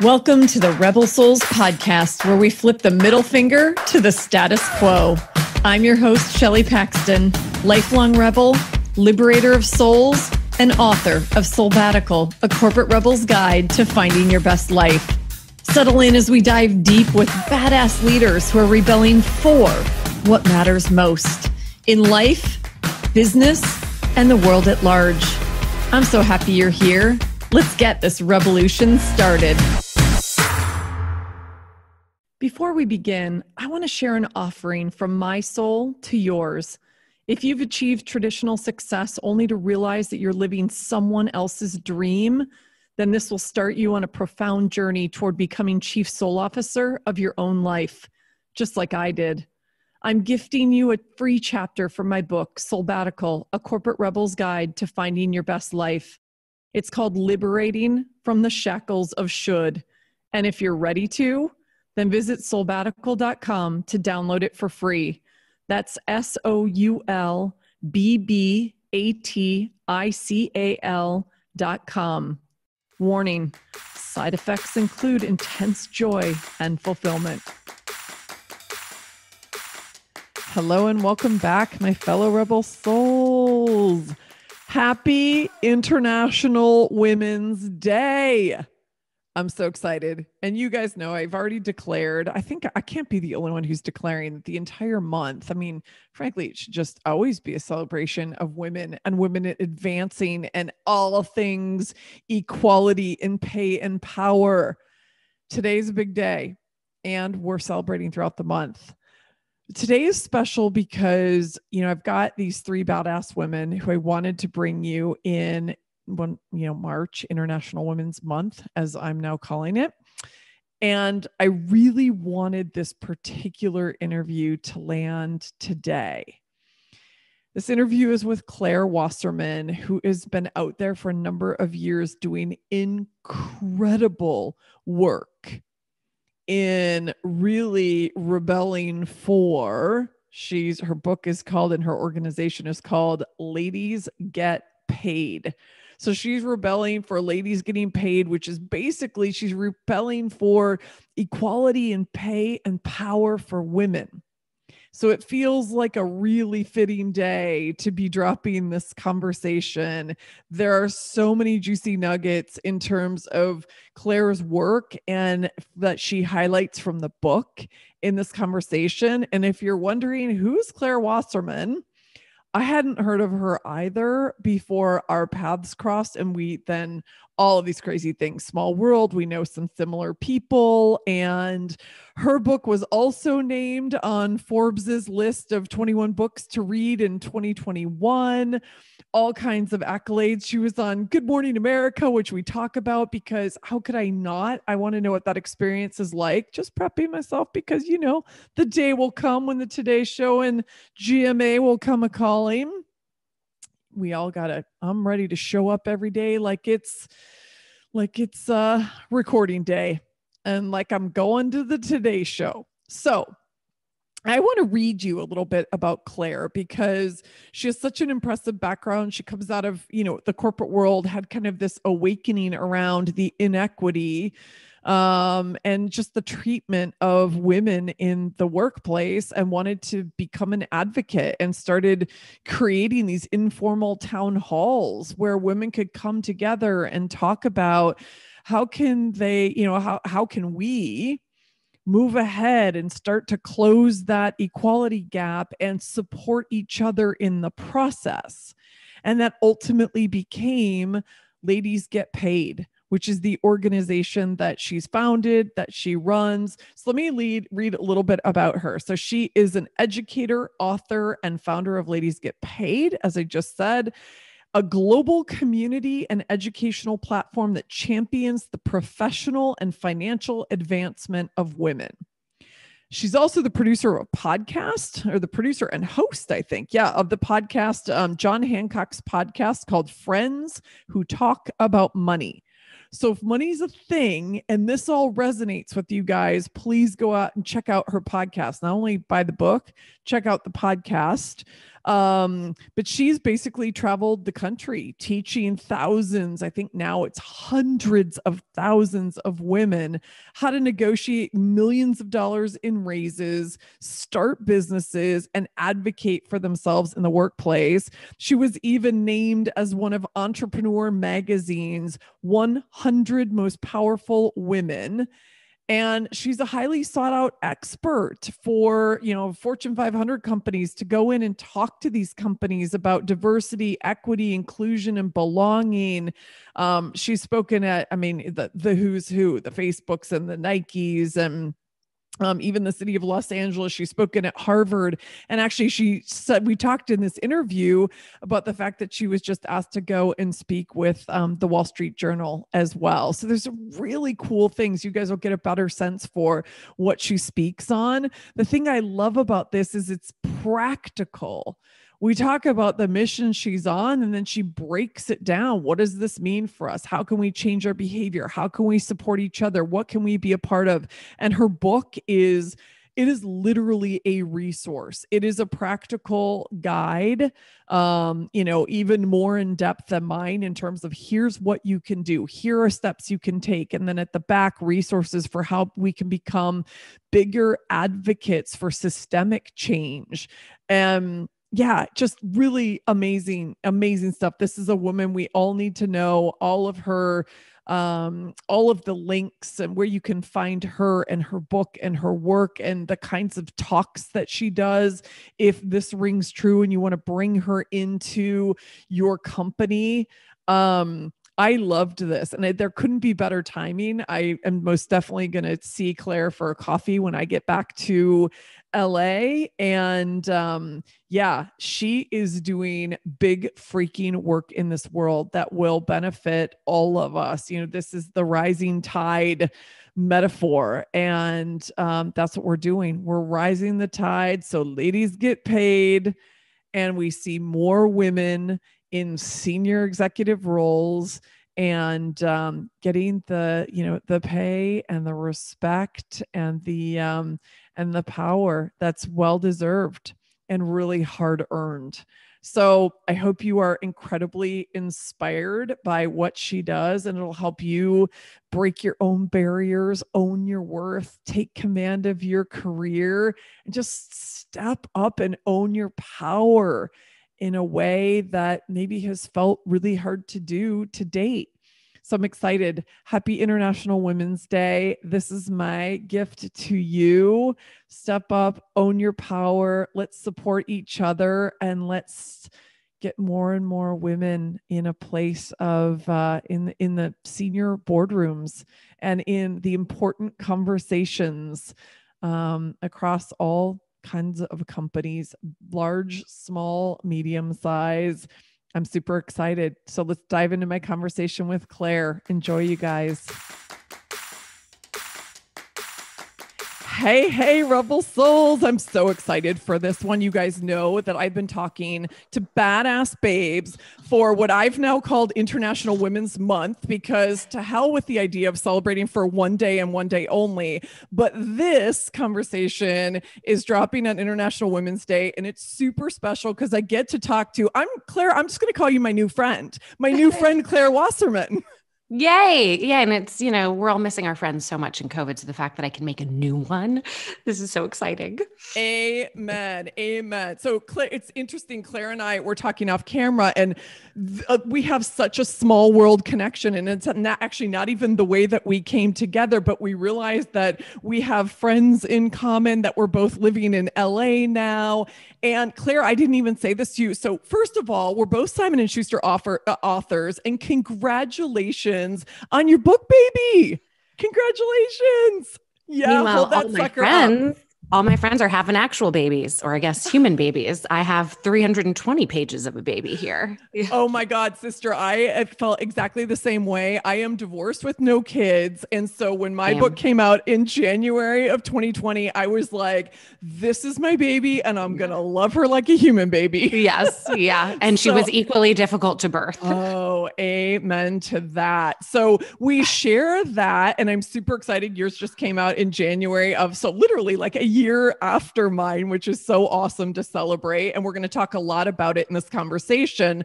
Welcome to the Rebel Souls podcast, where we flip the middle finger to the status quo. I'm your host, Shelley Paxton, lifelong rebel, liberator of souls, and author of Soulbatical, a corporate rebel's guide to finding your best life. Settle in as we dive deep with badass leaders who are rebelling for what matters most in life, business, and the world at large. I'm so happy you're here. Let's get this revolution started. Before we begin, I want to share an offering from my soul to yours. If you've achieved traditional success only to realize that you're living someone else's dream, then this will start you on a profound journey toward becoming chief soul officer of your own life, just like I did. I'm gifting you a free chapter from my book, Soulbatical, a corporate rebel's guide to finding your best life. It's called Liberating from the Shackles of Should. And if you're ready to, then visit soulbatical.com to download it for free. That's SOULBATICAL.com. Warning, side effects include intense joy and fulfillment. Hello and welcome back, my fellow rebel souls. Happy International Women's Day. I'm so excited. And you guys know I've already declared, I think I can't be the only one who's declaring that the entire month. I mean, frankly, it should just always be a celebration of women and women advancing and all things equality in pay and power. Today's a big day and we're celebrating throughout the month. Today is special because, I've got these three badass women who I wanted to bring you in March, International Women's Month, as I'm now calling it. And I really wanted this particular interview to land today. This interview is with Claire Wasserman, who has been out there for a number of years doing incredible work in really rebelling for, her book is called, and her organization is called Ladies Get Paid. So she's rebelling for ladies getting paid, which is basically she's rebelling for equality in pay and power for women. So it feels like a really fitting day to be dropping this conversation. There are so many juicy nuggets in terms of Claire's work and that she highlights from the book in this conversation. And if you're wondering who's Claire Wasserman, I hadn't heard of her either before our paths crossed, and we then all of these crazy things, small world, we know some similar people, and her book was also named on Forbes's list of 21 books to read in 2021, all kinds of accolades. She was on Good Morning America, which we talk about because how could I not? I want to know what that experience is like. Just prepping myself because, the day will come when the Today Show and GMA will come a-calling. We all I'm ready to show up every day like it's recording day and like I'm going to the Today Show. So I want to read you a little bit about Claire because she has such an impressive background. She comes out of, the corporate world, had kind of this awakening around the inequity and just the treatment of women in the workplace, and wanted to become an advocate and started creating these informal town halls where women could come together and talk about how can they, how can we move ahead and start to close that equality gap and support each other in the process. And that ultimately became Ladies Get Paid, which is the organization that she's founded, that she runs. So let me read a little bit about her. So she is an educator, author, and founder of Ladies Get Paid, as I just said, a global community and educational platform that champions the professional and financial advancement of women. She's also the producer of a podcast, or the producer and host, I think, of the podcast, John Hancock's podcast called Friends Who Talk About Money. So if money's a thing and this all resonates with you guys, please go out and check out her podcast. Not only buy the book, check out the podcast. But she's basically traveled the country teaching thousands, I think now it's hundreds of thousands of women how to negotiate millions of dollars in raises, start businesses, and advocate for themselves in the workplace. She was even named as one of Entrepreneur Magazine's 100 most powerful women. And she's a highly sought out expert for, Fortune 500 companies to go in and talk to these companies about diversity, equity, inclusion, and belonging. She's spoken at, the who's who, the Facebooks and the Nikes and even the city of Los Angeles. She's spoken at Harvard. And actually, she said, we talked in this interview about the fact that she was just asked to go and speak with the Wall Street Journal as well. So there's really cool things. You guys will get a better sense for what she speaks on. The thing I love about this is it's practical. We talk about the mission she's on, and then she breaks it down. What does this mean for us? How can we change our behavior? How can we support each other? What can we be a part of? And her book is literally a resource. It is a practical guide, even more in depth than mine in terms of here's what you can do. Here are steps you can take. And then at the back, resources for how we can become bigger advocates for systemic change. Yeah, just really amazing stuff. This is a woman we all need to know. All of her, all of the links and where you can find her and her book and her work and the kinds of talks that she does. If this rings true and you want to bring her into your company, I loved this, and there couldn't be better timing. I am most definitely going to see Claire for a coffee when I get back to LA. And she is doing big freaking work in this world that will benefit all of us. This is the rising tide metaphor. And that's what we're doing. We're rising the tide. So ladies get paid, and we see more women in senior executive roles and getting the pay and the respect and the power that's well deserved and really hard earned. So I hope you are incredibly inspired by what she does, and it'll help you break your own barriers, own your worth, take command of your career, and just step up and own your power in a way that maybe has felt really hard to do to date. So I'm excited. Happy International Women's Day. This is my gift to you. Step up, own your power. Let's support each other, and let's get more and more women in a place of in the senior boardrooms and in the important conversations across all kinds of companies, large, small, medium size. I'm super excited. So let's dive into my conversation with Claire. Enjoy, you guys. Hey, Rebel Souls. I'm so excited for this one. You guys know that I've been talking to badass babes for what I've now called International Women's Month, because to hell with the idea of celebrating for one day and one day only. But this conversation is dropping on International Women's Day, and it's super special because I get to talk to, I'm just going to call you my new friend, Claire Wasserman. Yay. Yeah. And it's, we're all missing our friends so much in COVID. So the fact that I can make a new one, this is so exciting. Amen. So Claire, it's interesting. Claire and I were talking off camera, and we have such a small world connection, and it's not even the way that we came together, but we realized that we have friends in common, that we're both living in LA now. And Claire, I didn't even say this to you. So first of all, we're both Simon & Schuster authors, and congratulations on your book, baby. Congratulations. Yeah. Meanwhile, all my friends are having actual babies, or I guess human babies. I have 320 pages of a baby here. Yeah. Oh my God, sister. I felt exactly the same way. I am divorced with no kids. And so when my book came out in January of 2020, I was like, this is my baby, and I'm going to love her like a human baby. Yes. Yeah. And she was equally difficult to birth. Oh, amen to that. So we share that, and I'm super excited. Yours just came out in January so literally like a year year after mine, which is so awesome to celebrate. And we're going to talk a lot about it in this conversation.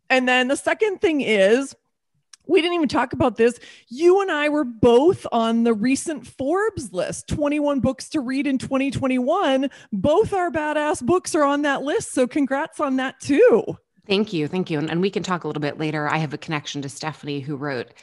And then the second thing is, we didn't even talk about this. You and I were both on the recent Forbes list, 21 books to read in 2021. Both our badass books are on that list. So congrats on that too. Thank you. Thank you. And we can talk a little bit later. I have a connection to Stephanie who wrote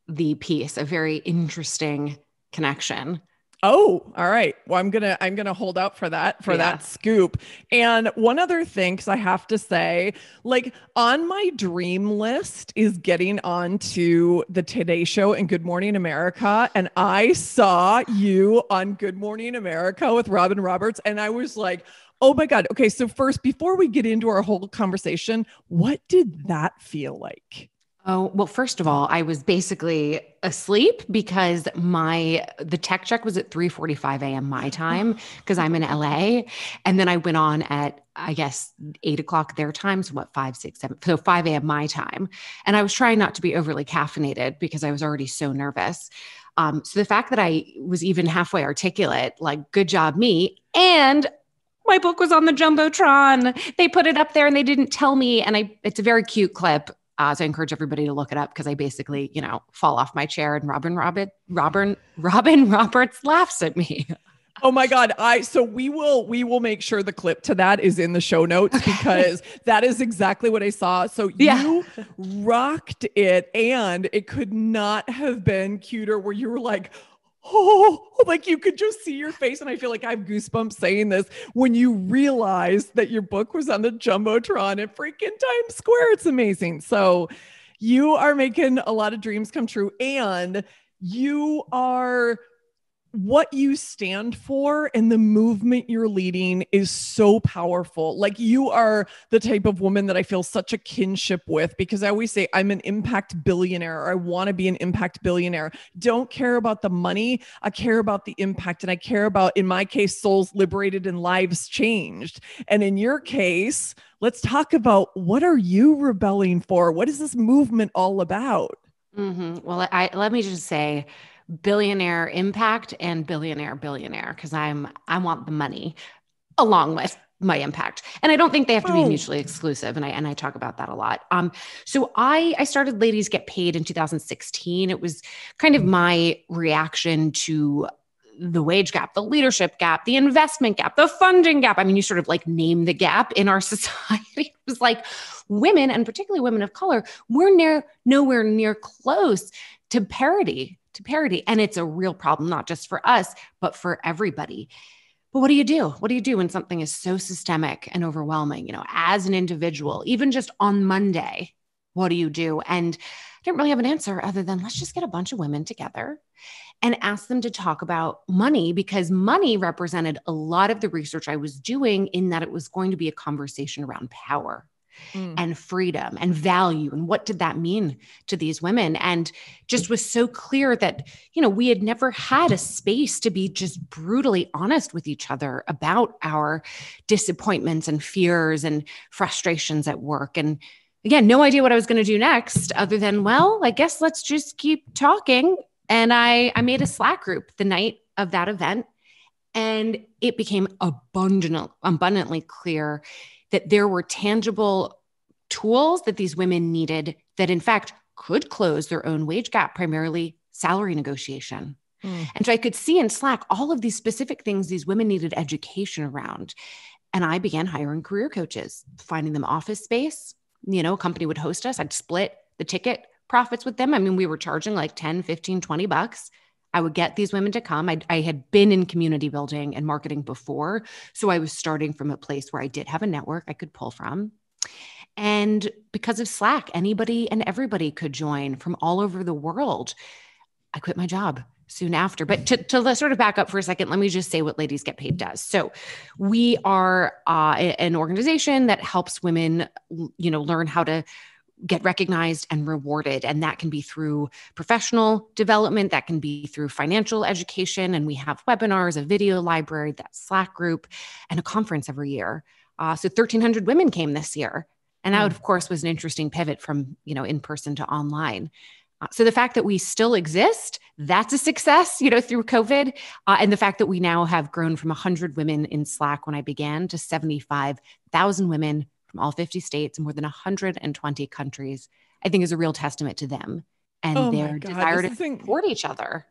the piece, a very interesting connection. Oh, all right. Well, I'm gonna hold out for that scoop. And one other thing, because I have to say, like on my dream list is getting onto the Today Show and Good Morning America. And I saw you on Good Morning America with Robin Roberts, and I was like, oh my God. Okay, so first, before we get into our whole conversation, what did that feel like? Oh, well, first of all, I was basically asleep because the tech check was at 3:45 a.m. my time because I'm in LA. And then I went on at, I guess, 8 o'clock their time. So what, 5, 6, 7, so 5 a.m. my time. And I was trying not to be overly caffeinated because I was already so nervous. So the fact that I was even halfway articulate, like, good job, me. And my book was on the Jumbotron. They put it up there and they didn't tell me. And it's a very cute clip. So I encourage everybody to look it up because I basically, fall off my chair and Robin Roberts laughs at me. Oh my God. So we will make sure the clip to that is in the show notes because that is exactly what I saw. So you rocked it, and it could not have been cuter where you were like, oh, like you could just see your face. And I feel like I have goosebumps saying this when you realized that your book was on the Jumbotron at freaking Times Square. It's amazing. So you are making a lot of dreams come true, and what you stand for and the movement you're leading is so powerful. Like, you are the type of woman that I feel such a kinship with, because I always say I'm an impact billionaire, or I want to be an impact billionaire. Don't care about the money. I care about the impact, and I care about, in my case, souls liberated and lives changed. And in your case, let's talk about, what are you rebelling for? What is this movement all about? Mm-hmm. Well, let me just say, billionaire impact and billionaire, because I want the money along with my impact. And I don't think they have to be mutually exclusive. And I talk about that a lot. So I started Ladies Get Paid in 2016. It was kind of my reaction to the wage gap, the leadership gap, the investment gap, the funding gap. I mean, you sort of like name the gap in our society. It was like women, and particularly women of color, we're nowhere near close to parity. And it's a real problem, not just for us, but for everybody. But what do you do? What do you do when something is so systemic and overwhelming? As an individual, even just on Monday, what do you do? And I didn't really have an answer other than, let's just get a bunch of women together and ask them to talk about money, because money represented a lot of the research I was doing, in that it was going to be a conversation around power and freedom and value. And what did that mean to these women? And just was so clear that, we had never had a space to be just brutally honest with each other about our disappointments and fears and frustrations at work. And again, no idea what I was going to do next, other than, well, I guess let's just keep talking. And I made a Slack group the night of that event, and it became abundantly clear that there were tangible tools that these women needed that, in fact, could close their own wage gap, primarily salary negotiation. And so I could see in Slack all of these specific things these women needed education around. And I began hiring career coaches, finding them office space. A company would host us. I'd split the ticket profits with them. I mean, we were charging like 10, 15, 20 bucks. I would get these women to come. I had been in community building and marketing before. So I was starting from a place where I did have a network I could pull from. And because of Slack, anybody and everybody could join from all over the world. I quit my job soon after. But to sort of back up for a second, let me just say what Ladies Get Paid does. So we are an organization that helps women, learn how to get recognized and rewarded. And that can be through professional development, that can be through financial education. And we have webinars, a video library, that Slack group, and a conference every year. So 1,300 women came this year. And that, of course, was an interesting pivot from, in person to online. So the fact that we still exist, that's a success, through COVID. And the fact that we now have grown from 100 women in Slack when I began to 75,000 women from all 50 states and more than 120 countries, I think is a real testament to them and Oh my their God, desire to support each other.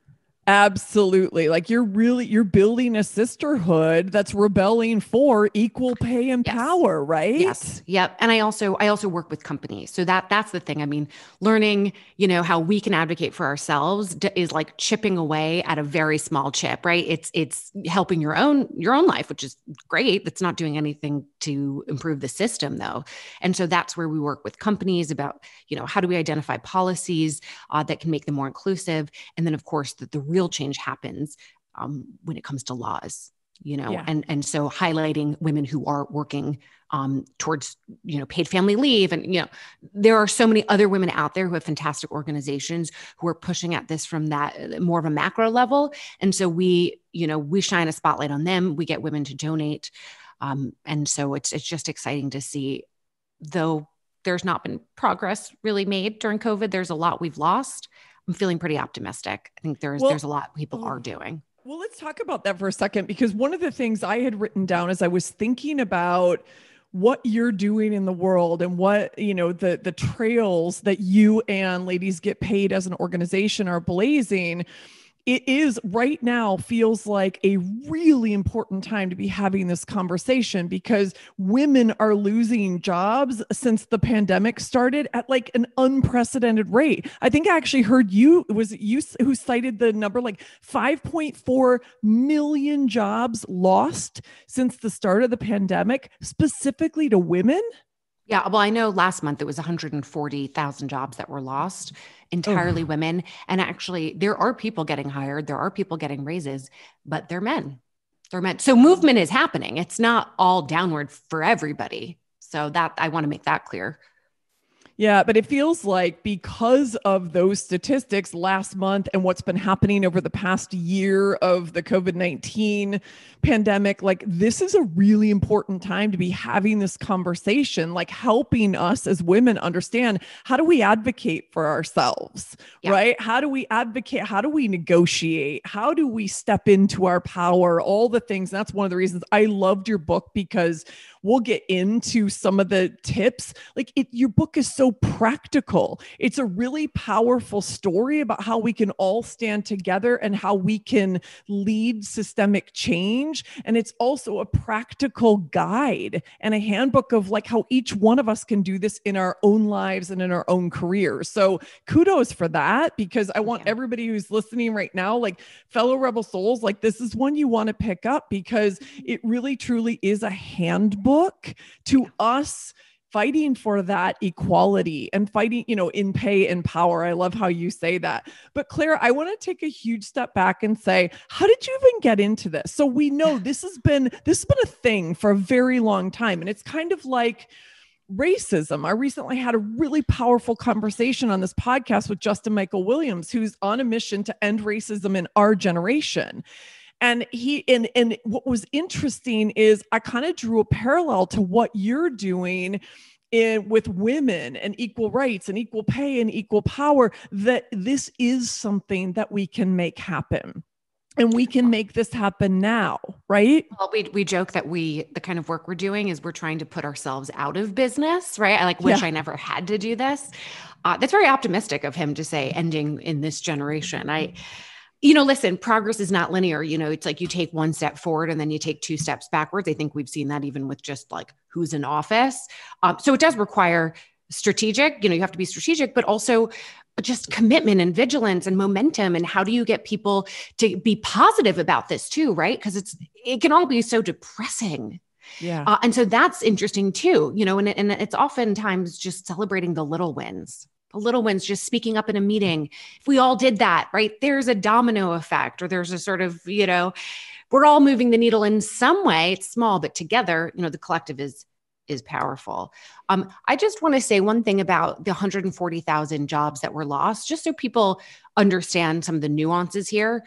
Absolutely. Like you're building a sisterhood that's rebelling for equal pay and Yes. power, right? Yes. Yep. And I also work with companies. So that's the thing. I mean, learning, how we can advocate for ourselves is like chipping away at a very small chip, right? It's helping your own life, which is great. That's not doing anything to improve the system though. And so that's where we work with companies about, how do we identify policies that can make them more inclusive? And then of course the real change happens when it comes to laws. And so highlighting women who are working towards, paid family leave. And, there are so many other women out there who have fantastic organizations who are pushing at this from that more of a macro level. And so we shine a spotlight on them. We get women to donate. And so it's just exciting to see, though there's not been progress really made during COVID. There's a lot we've lost. I'm feeling pretty optimistic. I think there's a lot people are doing. Well, let's talk about that for a second, because one of the things I had written down as I was thinking about what you're doing in the world and what, the trails that you and Ladies Get Paid as an organization are blazing, it is right now feels like a really important time to be having this conversation, because women are losing jobs since the pandemic started at like an unprecedented rate. I think I actually heard you who cited the number, like 5.4 million jobs lost since the start of the pandemic, specifically to women. Yeah. Well, I know last month it was 140,000 jobs that were lost, entirely women. And actually there are people getting hired. There are people getting raises, but they're men. So movement is happening. It's not all downward for everybody. So that I want to make that clear. Yeah, but it feels like because of those statistics last month and what's been happening over the past year of the COVID-19 pandemic, like this is a really important time to be having this conversation, like helping us as women understand, how do we advocate for ourselves, right? How do we advocate? How do we negotiate? How do we step into our power? All the things. That's one of the reasons I loved your book, because we'll get into some of the tips. Like your book is so practical. It's a really powerful story about how we can all stand together and how we can lead systemic change. And it's also a practical guide and a handbook of like how each one of us can do this in our own lives and in our own careers. So kudos for that, because I want everybody who's listening right now, like fellow Rebel Souls, like this is one you want to pick up, because it really truly is a handbook to us fighting for that equality and fighting, in pay and power. I love how you say that. But Claire, I want to take a huge step back and say, how did you even get into this? So we know this has been a thing for a very long time. And it's kind of like racism. I recently had a really powerful conversation on this podcast with Justin Michael Williams, who's on a mission to end racism in our generation. And what was interesting is I kind of drew a parallel to what you're doing with women and equal rights and equal pay and equal power, that this is something that we can make happen. And we can make this happen now, right? Well, we joke that the kind of work we're doing is we're trying to put ourselves out of business, right? I wish I never had to do this. That's very optimistic of him to say ending in this generation. Listen, progress is not linear. It's like you take one step forward and then you take two steps backwards. I think we've seen that even with just like who's in office. So it does require strategic, you have to be strategic, but also just commitment and vigilance and momentum. And how do you get people to be positive about this too, right? Because it can all be so depressing. Yeah. And so that's interesting too, and it's oftentimes just celebrating the little wins. Little wins, just speaking up in a meeting. If we all did that, right, there's a domino effect, or there's a sort of, we're all moving the needle in some way. It's small, but together, the collective is powerful. I just want to say one thing about the 140,000 jobs that were lost, just so people understand some of the nuances here.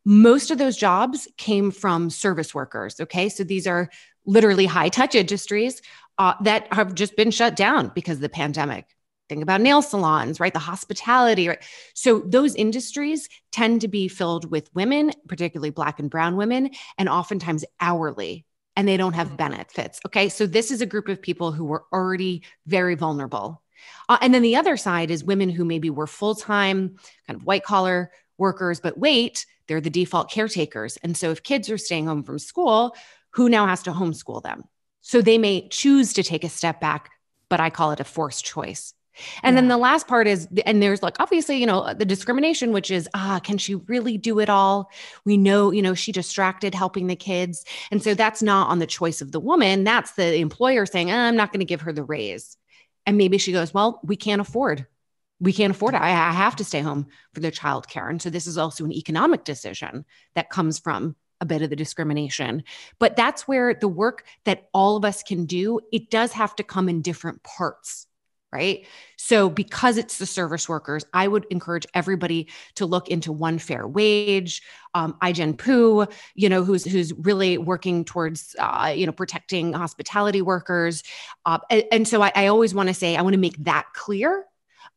Most of those jobs came from service workers. Okay. So these are literally high touch industries that have just been shut down because of the pandemic. Think about nail salons, right? The hospitality, right? So those industries tend to be filled with women, particularly Black and brown women, and oftentimes hourly, and they don't have benefits. Okay. So this is a group of people who were already very vulnerable. And then the other side is women who maybe were full-time, kind of white collar workers, but wait, they're the default caretakers. And so if kids are staying home from school, who now has to homeschool them? So they may choose to take a step back, but I call it a forced choice. And then the last part is, and there's like, obviously, you know, the discrimination, which is, can she really do it all? We know, you know, she distracted helping the kids. And so that's not on the choice of the woman. That's the employer saying, I'm not going to give her the raise. And maybe she goes, well, we can't afford it. I have to stay home for the childcare. And so this is also an economic decision that comes from a bit of the discrimination. But that's where the work that all of us can do, it does have to come in different parts, right? So because it's the service workers, I would encourage everybody to look into One Fair Wage, Ijen Poo, you know, who's really working towards, protecting hospitality workers. And so I always want to say, I want to make that clear.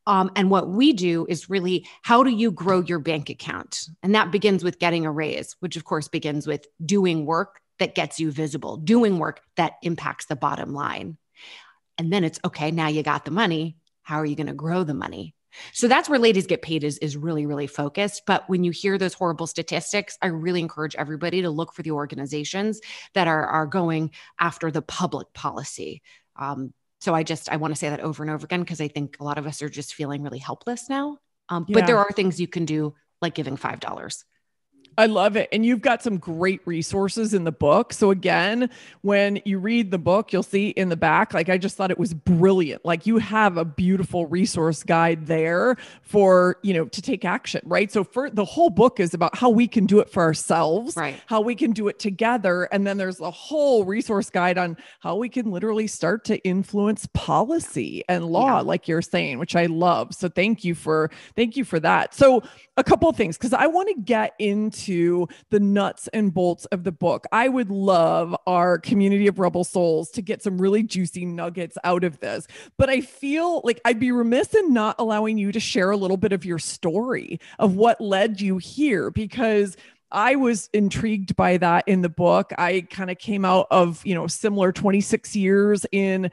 And what we do is really, how do you grow your bank account? And that begins with getting a raise, which of course begins with doing work that gets you visible, doing work that impacts the bottom line. And then it's, okay, now you got the money. How are you going to grow the money? So that's where Ladies Get Paid is really, really focused. But when you hear those horrible statistics, I really encourage everybody to look for the organizations that are going after the public policy. So I want to say that over and over again, because I think a lot of us are just feeling really helpless now. But there are things you can do, like giving $5. I love it. And you've got some great resources in the book. So again, when you read the book, you'll see in the back, like I just thought it was brilliant. Like you have a beautiful resource guide there for, you know, to take action, right? So for the whole book is about how we can do it for ourselves, right? How we can do it together. And then there's a whole resource guide on how we can literally start to influence policy and law, like you're saying, which I love. So thank you for that. So a couple of things, because I want to get into the nuts and bolts of the book. I would love our community of rebel souls to get some really juicy nuggets out of this, but I feel like I'd be remiss in not allowing you to share a little bit of your story of what led you here, because I was intrigued by that in the book. I kind of came out of, you know, similar 26 years in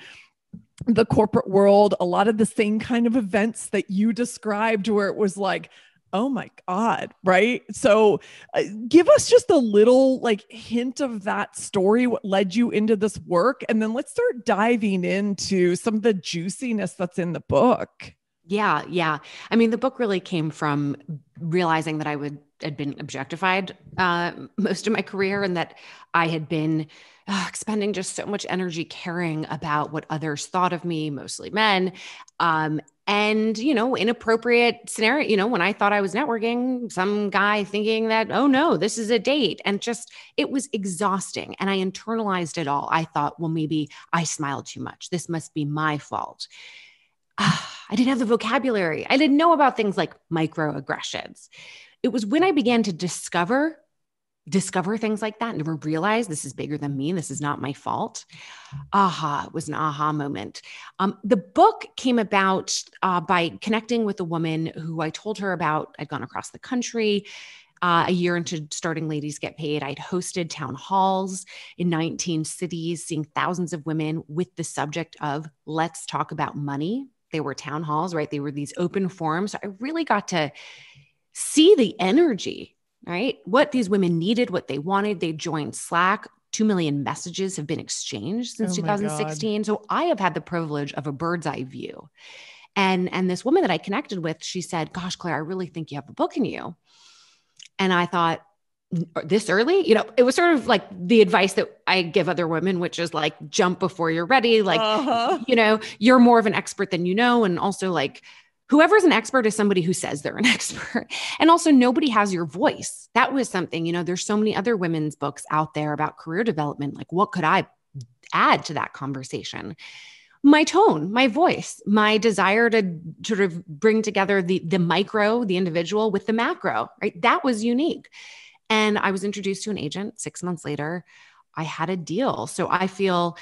the corporate world, a lot of the same kind of events that you described, where it was like, oh my God. Right. So give us just a little like hint of that story, what led you into this work. And then let's start diving into some of the juiciness that's in the book. Yeah. Yeah. I mean, the book really came from realizing that had been objectified most of my career, and that I had been expending just so much energy caring about what others thought of me, mostly men. And, you know, inappropriate scenario, you know, when I thought I was networking, some guy thinking that, oh no, this is a date. And just, it was exhausting. And I internalized it all. I thought, well, maybe I smiled too much. This must be my fault. I didn't have the vocabulary. I didn't know about things like microaggressions. It was when I began to discover things like that, never realized this is bigger than me. This is not my fault. It was an aha moment. The book came about by connecting with a woman who I told her about. I'd gone across the country a year into starting Ladies Get Paid. I'd hosted town halls in 19 cities, seeing thousands of women with the subject of let's talk about money. They were town halls, right? They were these open forums. So I really got to see the energy, right? What these women needed, what they wanted. They joined Slack. 2 million messages have been exchanged since 2016. So I have had the privilege of a bird's eye view. And this woman that I connected with, she said, gosh, Claire, I really think you have a book in you. And I thought, this early, you know, it was sort of like the advice that I give other women, which is like, jump before you're ready. Like, you know, you're more of an expert than you know. And also like, whoever's an expert is somebody who says they're an expert. And also nobody has your voice. That was something, you know, there's so many other women's books out there about career development. Like, what could I add to that conversation? My tone, my voice, my desire to sort of bring together the micro, the individual with the macro, right? That was unique. And I was introduced to an agent 6 months later. I had a deal. So I don't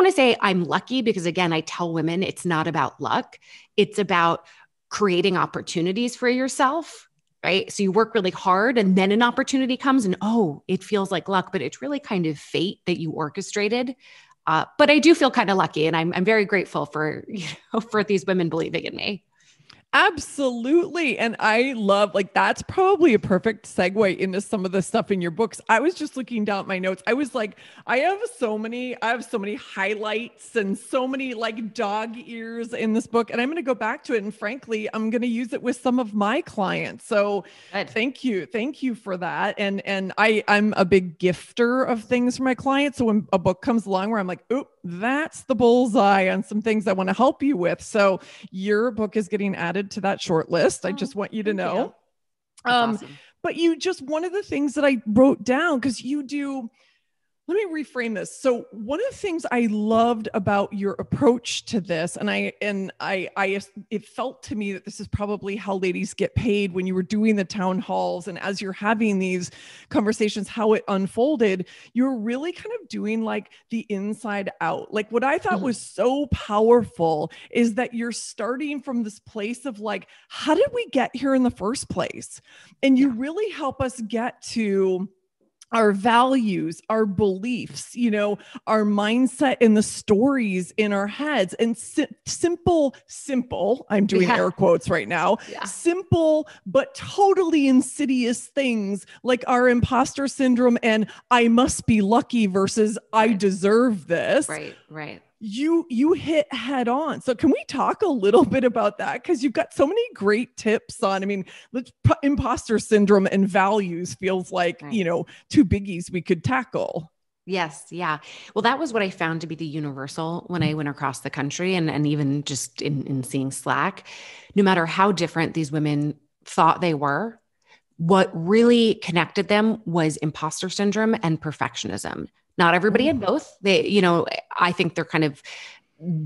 want to say I'm lucky because again, I tell women it's not about luck. It's about creating opportunities for yourself, right? So you work really hard and then an opportunity comes and oh, it feels like luck, but it's really kind of fate that you orchestrated. But I do feel kind of lucky and I'm very grateful for, for these women believing in me. Absolutely. And I love, like, that's probably a perfect segue into some of the stuff in your books. I was just looking down at my notes. I was like, I have so many highlights and so many like dog ears in this book. And I'm going to go back to it. And frankly, I'm going to use it with some of my clients. So Good. thank you. Thank you for that. And I'm a big gifter of things for my clients. So when a book comes along where I'm like, oh, that's the bullseye on some things I want to help you with. So your book is getting added to that short list. I just want you to know. That's awesome. But one of the things that I wrote down, because you do, let me reframe this. So one of the things I loved about your approach to this, and it felt to me that this is probably how ladies get paid when you were doing the town halls and as you're having these conversations, how it unfolded, you're really kind of doing like the inside out. Like what I thought was so powerful is that you're starting from this place of like, how did we get here in the first place? And you really help us get to our values, our beliefs, our mindset and the stories in our heads and simple, I'm doing air quotes right now, simple, but totally insidious things like our imposter syndrome and I must be lucky versus I deserve this. Right. You hit head on. So can we talk a little bit about that? Because you've got so many great tips on, imposter syndrome and values feels like, two biggies we could tackle. Yes. Yeah. Well, that was what I found to be the universal when I went across the country and even just in seeing Slack, no matter how different these women thought they were, what really connected them was imposter syndrome and perfectionism. Not everybody had both. I think they're kind of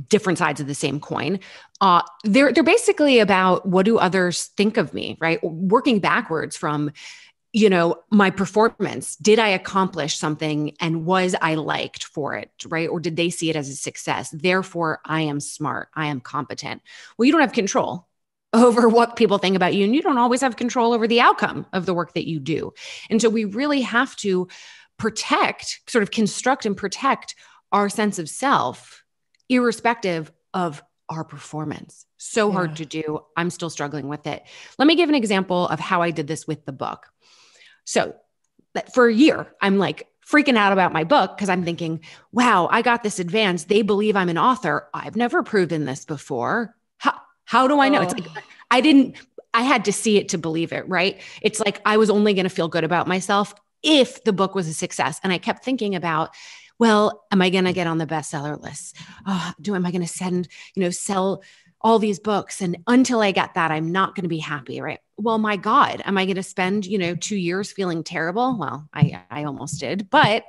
different sides of the same coin. They're basically about what do others think of me, right? Working backwards from, my performance. Did I accomplish something and was I liked for it, right? Or did they see it as a success? Therefore, I am smart. I am competent. Well, you don't have control over what people think about you, and you don't always have control over the outcome of the work that you do. And so we really have to sort of construct and protect our sense of self, irrespective of our performance. So hard to do. I'm still struggling with it. Let me give an example of how I did this with the book. So for a year, I'm like freaking out about my book because I'm thinking, wow, I got this advance. They believe I'm an author. I've never proven this before. How do I know? It's like, I had to see it to believe it, right? It's like, I was only going to feel good about myself if the book was a success. And I kept thinking about, well, am I going to get on the bestseller list? Am I going to sell all these books? And until I get that, I'm not going to be happy, right? Well, my God, am I going to spend, 2 years feeling terrible? Well, I almost did. But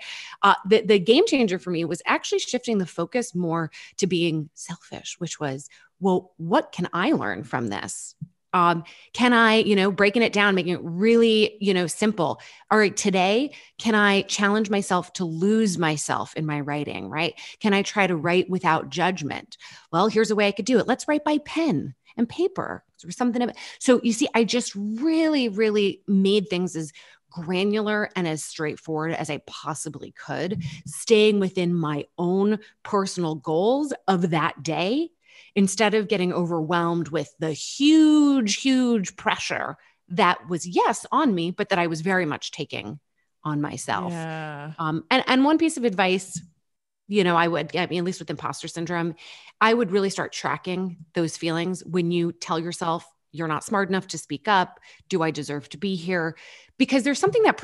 the game changer for me was actually shifting the focus more to being selfish, which was, well, what can I learn from this? Can I, breaking it down, making it really, simple. All right, today, can I challenge myself to lose myself in my writing, right? Can I try to write without judgment? Well, here's a way I could do it. Let's write by pen and paper or something. So you see, I just really, really made things as granular and as straightforward as I possibly could, staying within my own personal goals of that day, instead of getting overwhelmed with the huge, huge pressure that was, yes, on me, but that I was very much taking on myself. Yeah. And one piece of advice, at least with imposter syndrome, I would really start tracking those feelings when you tell yourself you're not smart enough to speak up. Do I deserve to be here? Because there's something that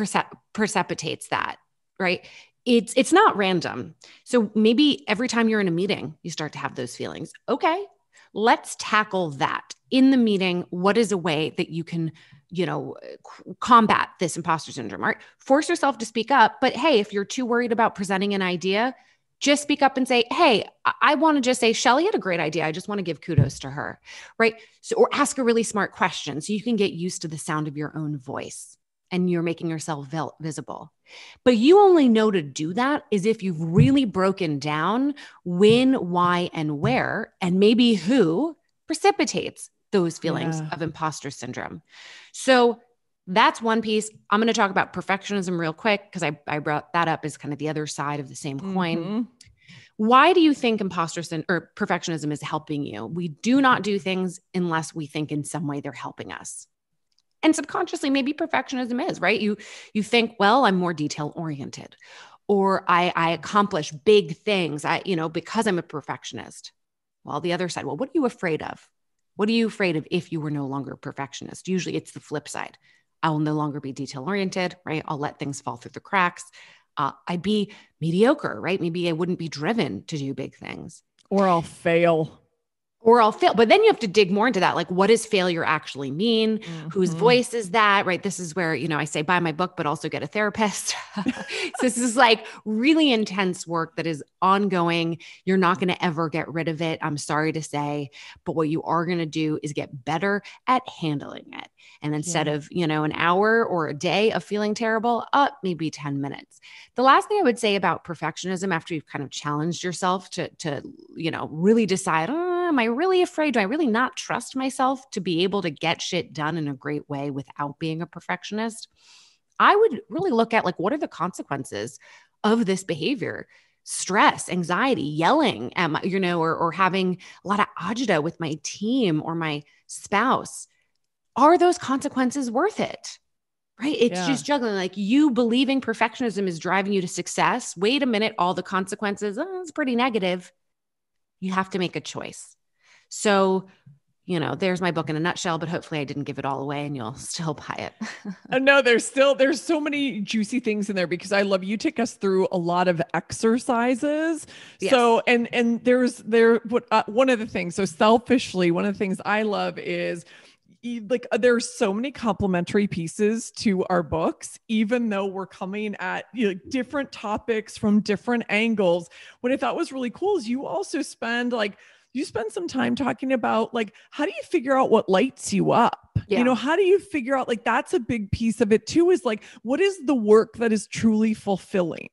precipitates that, right? It's not random. So maybe every time you're in a meeting, you start to have those feelings. Okay, let's tackle that in the meeting. What is a way that you can, combat this imposter syndrome, right? Force yourself to speak up. But hey, if you're too worried about presenting an idea, just speak up and say, hey, I want to just say, Shelley had a great idea. I just want to give kudos to her, right? So, or ask a really smart question so you can get used to the sound of your own voice and you're making yourself visible. But you only know to do that is if you've really broken down when, why, and where, and maybe who precipitates those feelings of imposter syndrome. So that's one piece. I'm going to talk about perfectionism real quick because I brought that up as kind of the other side of the same coin. Why do you think imposter syndrome or perfectionism is helping you? We do not do things unless we think in some way they're helping us. And subconsciously, maybe perfectionism is, right? You think, well, I'm more detail oriented, or I accomplish big things, because I'm a perfectionist. Well, the other side, well, what are you afraid of? What are you afraid of if you were no longer a perfectionist? Usually it's the flip side. I will no longer be detail oriented, right? I'll let things fall through the cracks. I'd be mediocre, right? Maybe I wouldn't be driven to do big things. Or I'll fail. But then you have to dig more into that. Like, what does failure actually mean? Whose voice is that, right? This is where, I say, buy my book, but also get a therapist. So this is like really intense work that is ongoing. You're not going to ever get rid of it. I'm sorry to say, but what you are going to do is get better at handling it. And instead of, an hour or a day of feeling terrible, maybe 10 minutes. The last thing I would say about perfectionism, after you've kind of challenged yourself to really decide, am I really afraid? Do I really not trust myself to be able to get shit done in a great way without being a perfectionist? I would really look at what are the consequences of this behavior? Stress, anxiety, yelling, or having a lot of agita with my team or my spouse. Are those consequences worth it? Right? It's just juggling. You believing perfectionism is driving you to success. Wait a minute, all the consequences, it's pretty negative. You have to make a choice. So, there's my book in a nutshell, but hopefully I didn't give it all away and you'll still buy it. No, there's so many juicy things in there because I love you take us through a lot of exercises. Yes. So, and one of the things, so selfishly, one of the things I love is there's so many complementary pieces to our books, even though we're coming at different topics from different angles. What I thought was really cool is you also spend some time talking about how do you figure out what lights you up? Yeah. How do you figure out that's a big piece of it too, is what is the work that is truly fulfilling?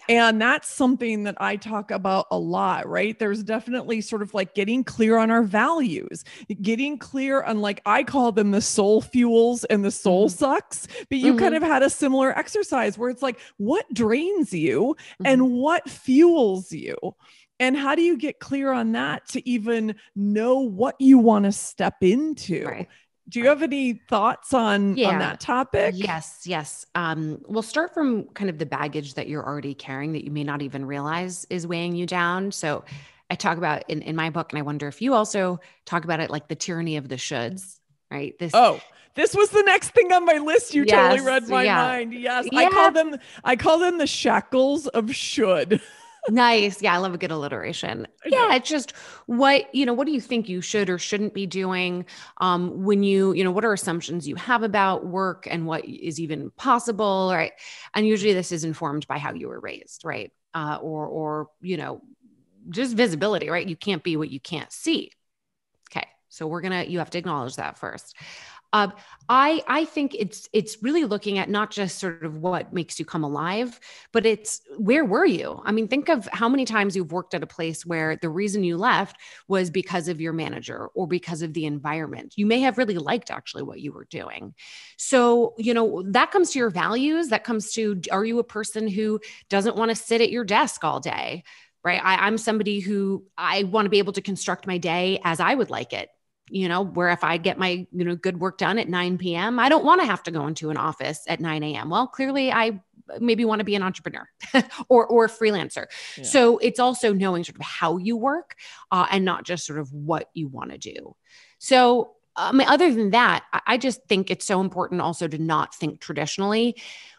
And that's something that I talk about a lot, right? There's definitely sort of getting clear on our values, getting clear on I call them the soul fuels and the soul sucks, but you kind of had a similar exercise where it's what drains you and what fuels you? And how do you get clear on that to even know what you want to step into? Right. Do you have any thoughts on that topic? Yes. We'll start from kind of the baggage that you're already carrying that you may not even realize is weighing you down. So I talk about in my book, and I wonder if you also talk about it, the tyranny of the shoulds, right? This was the next thing on my list. You totally read my mind. Yes. Yeah. I call them the shackles of should. Nice. Yeah. I love a good alliteration. Yeah. It's just what do you think you should or shouldn't be doing? When what are assumptions you have about work and what is even possible? Right. And usually this is informed by how you were raised. Right. Or just visibility, right? You can't be what you can't see. Okay. So you have to acknowledge that first. I think it's really looking at not just sort of what makes you come alive, but it's where were you? I mean, think of how many times you've worked at a place where the reason you left was because of your manager or because of the environment. You may have really liked actually what you were doing. So, that comes to your values. That comes to, are you a person who doesn't want to sit at your desk all day? Right. I'm somebody who I want to be able to construct my day as I would like it. Where if I get my, good work done at 9 p.m., I don't want to have to go into an office at 9 a.m. Well, clearly I maybe want to be an entrepreneur or a freelancer. Yeah. So it's also knowing sort of how you work and not just sort of what you want to do. So other than that, I just think it's so important also to not think traditionally.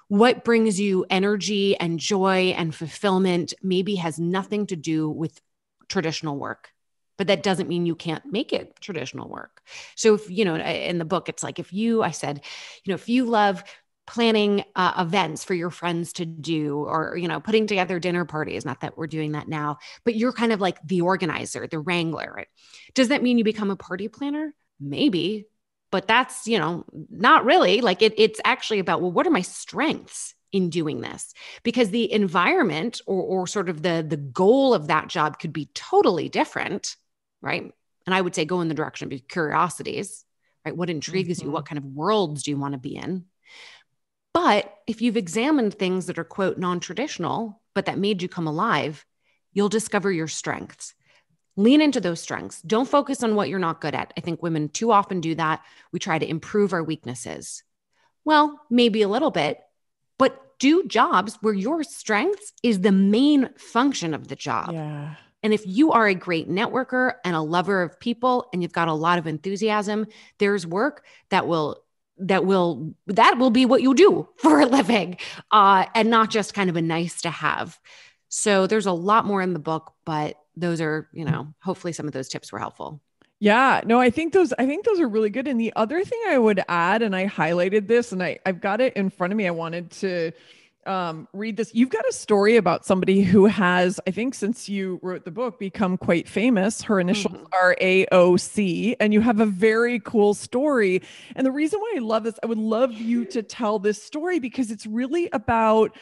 What brings you energy and joy and fulfillment maybe has nothing to do with traditional work. But that doesn't mean you can't make it traditional work. So if, in the book, it's if you love planning events for your friends to do, or, putting together dinner parties, not that we're doing that now, but you're kind of the organizer, the wrangler, right? Does that mean you become a party planner? Maybe. but that's, not really. Like it's actually about, well, what are my strengths in doing this? Because the environment or sort of the goal of that job could be totally different, right? And I would say go in the direction of your curiosities, right? What intrigues you? What kind of worlds do you want to be in? But if you've examined things that are, quote, non-traditional, but that made you come alive, you'll discover your strengths. Lean into those strengths. Don't focus on what you're not good at. I think women too often do that. We try to improve our weaknesses. Well, maybe a little bit, but do jobs where your strengths is the main function of the job. Yeah. And if you are a great networker and a lover of people and you've got a lot of enthusiasm, there's work that will be what you do for a living, and not just kind of a nice to have. So there's a lot more in the book, but those are, hopefully some of those tips were helpful. Yeah, no, I think those are really good. And the other thing I would add, and I highlighted this and I've got it in front of me. I wanted to read this. You've got a story about somebody who has, I think since you wrote the book, become quite famous. Her initials are AOC, and you have a very cool story. And the reason why I love this, I would love you to tell this story because it's really about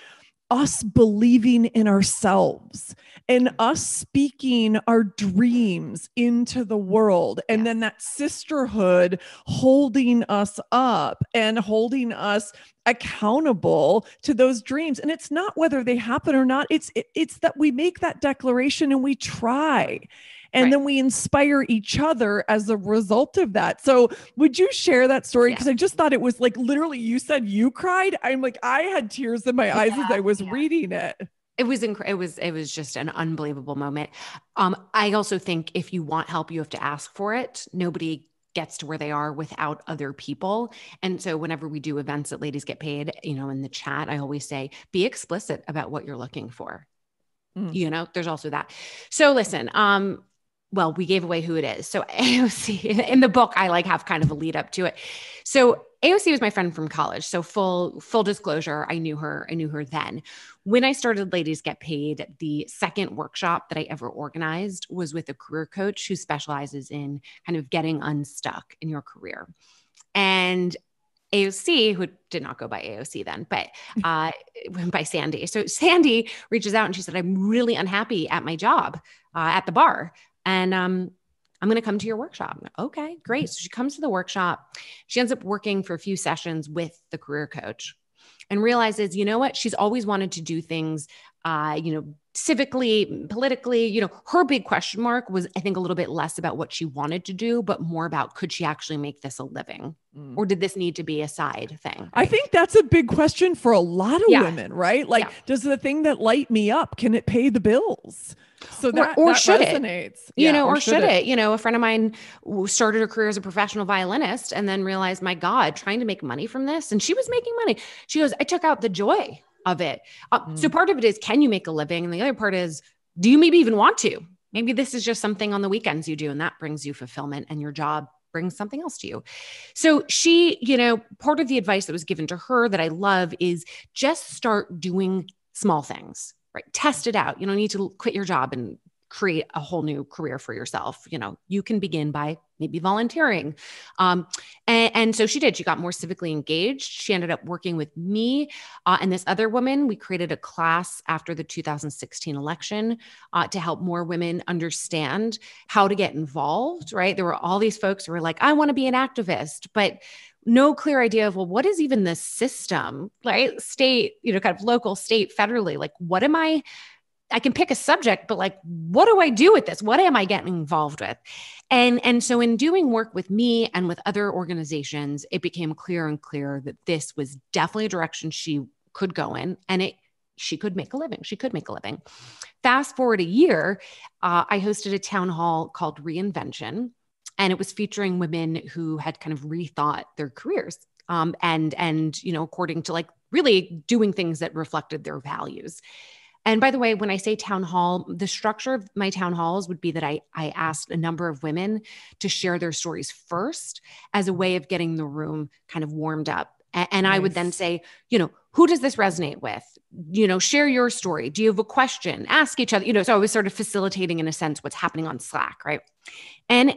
us believing in ourselves and us speaking our dreams into the world. And then that sisterhood holding us up and holding us accountable to those dreams. And it's not whether they happen or not. It's that we make that declaration and we try. And then we inspire each other as a result of that. So would you share that story? Because I just thought it was like, literally, you said you cried. I'm like, I had tears in my eyes as I was reading it. It was just an unbelievable moment. I also think if you want help, you have to ask for it. Nobody gets to where they are without other people. And so whenever we do events at Ladies Get Paid, in the chat, I always say, be explicit about what you're looking for. There's also that. So listen, well, we gave away who it is. So AOC in the book, I have kind of a lead up to it. So AOC was my friend from college. So full disclosure, I knew her then. When I started Ladies Get Paid, the second workshop that I ever organized was with a career coach who specializes in kind of getting unstuck in your career. And AOC, who did not go by AOC then, but went by Sandy. So Sandy reaches out and she said, I'm really unhappy at my job at the bar. And I'm going to come to your workshop. Like, okay, great. So she comes to the workshop. She ends up working for a few sessions with the career coach and realizes, you know what? She's always wanted to do things, civically, politically. Her big question mark was, I think, a little bit less about what she wanted to do, but more about, could she actually make this a living? Or did this need to be a side thing? I think that's a big question for a lot of women, right? Like, does the thing that light me up, can it pay the bills? So that should resonates. It? Or should it? A friend of mine started her career as a professional violinist and then realized, my God, trying to make money from this. And she was making money. She goes, I took out the joy of it. So part of it is, can you make a living? And the other part is, do you maybe even want to? Maybe this is just something on the weekends you do, and that brings you fulfillment, and your job brings something else to you. So she, part of the advice that was given to her that I love is just start doing small things, right? Test it out. You don't need to quit your job and create a whole new career for yourself. You can begin by maybe volunteering. And so she did. She got more civically engaged. She ended up working with me and this other woman. We created a class after the 2016 election to help more women understand how to get involved, right? There were all these folks who were like, I want to be an activist, but no clear idea of, well, what is even the system, right? State, kind of local, state, federally, like, what am I can pick a subject, but like, what do I do with this? What am I getting involved with? And so in doing work with me and with other organizations, it became clearer and clearer that this was definitely a direction she could go in, and she could make a living. She could make a living. Fast forward a year, I hosted a town hall called Reinvention, and it was featuring women who had kind of rethought their careers, and according to like really doing things that reflected their values. And by the way, when I say town hall, the structure of my town halls would be that I asked a number of women to share their stories first as a way of getting the room kind of warmed up. And nice. I would then say, who does this resonate with? Share your story. Do you have a question? Ask each other, so I was sort of facilitating in a sense what's happening on Slack, right? And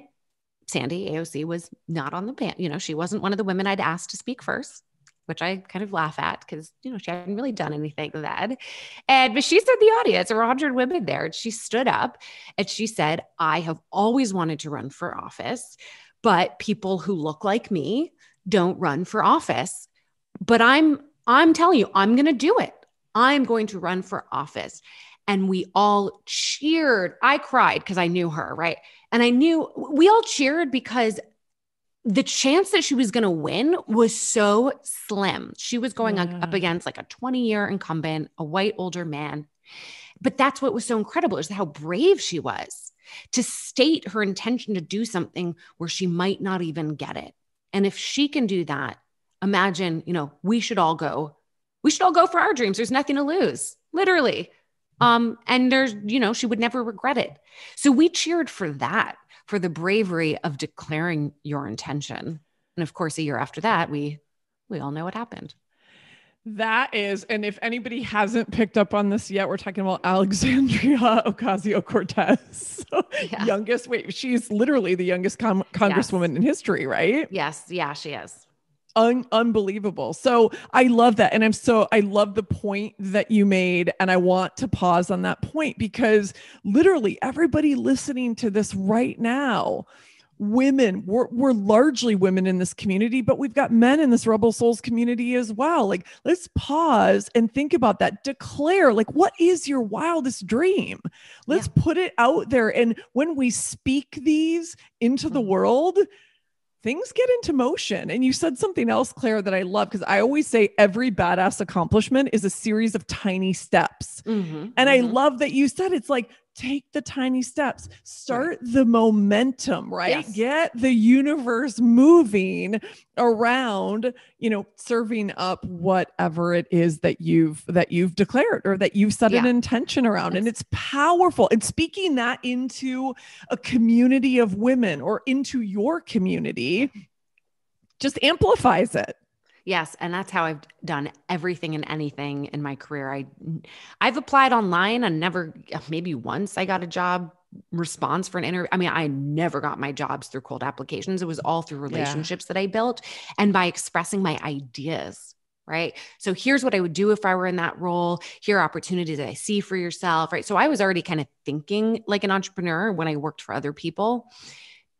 Sandy AOC was not on the panel. You know, she wasn't one of the women I'd asked to speak first, which I kind of laugh at because, you know, she hadn't really done anything to that. But she's in the audience, there were 100 women there. And she stood up and she said, I have always wanted to run for office, but people who look like me don't run for office. But I'm telling you, I'm going to do it. I'm going to run for office. And we all cheered. I cried because I knew her, right? And I knew we all cheered because the chance that she was going to win was so slim. She was going up against like a 20-year incumbent, a white older man. But that's what was so incredible is how brave she was to state her intention to do something where she might not even get it. And if she can do that, imagine, you know, we should all go for our dreams. There's nothing to lose, literally. And there's, you know, she would never regret it. So we cheered for that, for the bravery of declaring your intention. And of course, a year after that, we all know what happened. That is, and if anybody hasn't picked up on this yet, we're talking about Alexandria Ocasio-Cortez, youngest. Wait, she's literally the youngest congresswoman in history, right? Yes. Yeah, she is. Unbelievable. So I love that. And I love the point that you made. And I want to pause on that point because literally everybody listening to this right now, women, we're largely women in this community, but we've got men in this Rebel Souls community as well. Like, let's pause and think about that. Declare, like, what is your wildest dream? Let's put it out there. And when we speak these into the world, things get into motion. And you said something else, Claire, that I love, because I always say every badass accomplishment is a series of tiny steps. I love that you said it's like, take the tiny steps, start the momentum, right? Yes. Get the universe moving around, you know, serving up whatever it is that you've declared or that you've set an intention around. And it's powerful. And speaking that into a community of women or into your community just amplifies it. Yes. And that's how I've done everything and anything in my career. I've applied online and never, maybe once I got a job response for an interview. I mean, I never got my jobs through cold applications. It was all through relationships that I built and by expressing my ideas, right? So here's what I would do if I were in that role. Here are opportunities that I see for yourself, right? So I was already kind of thinking like an entrepreneur when I worked for other people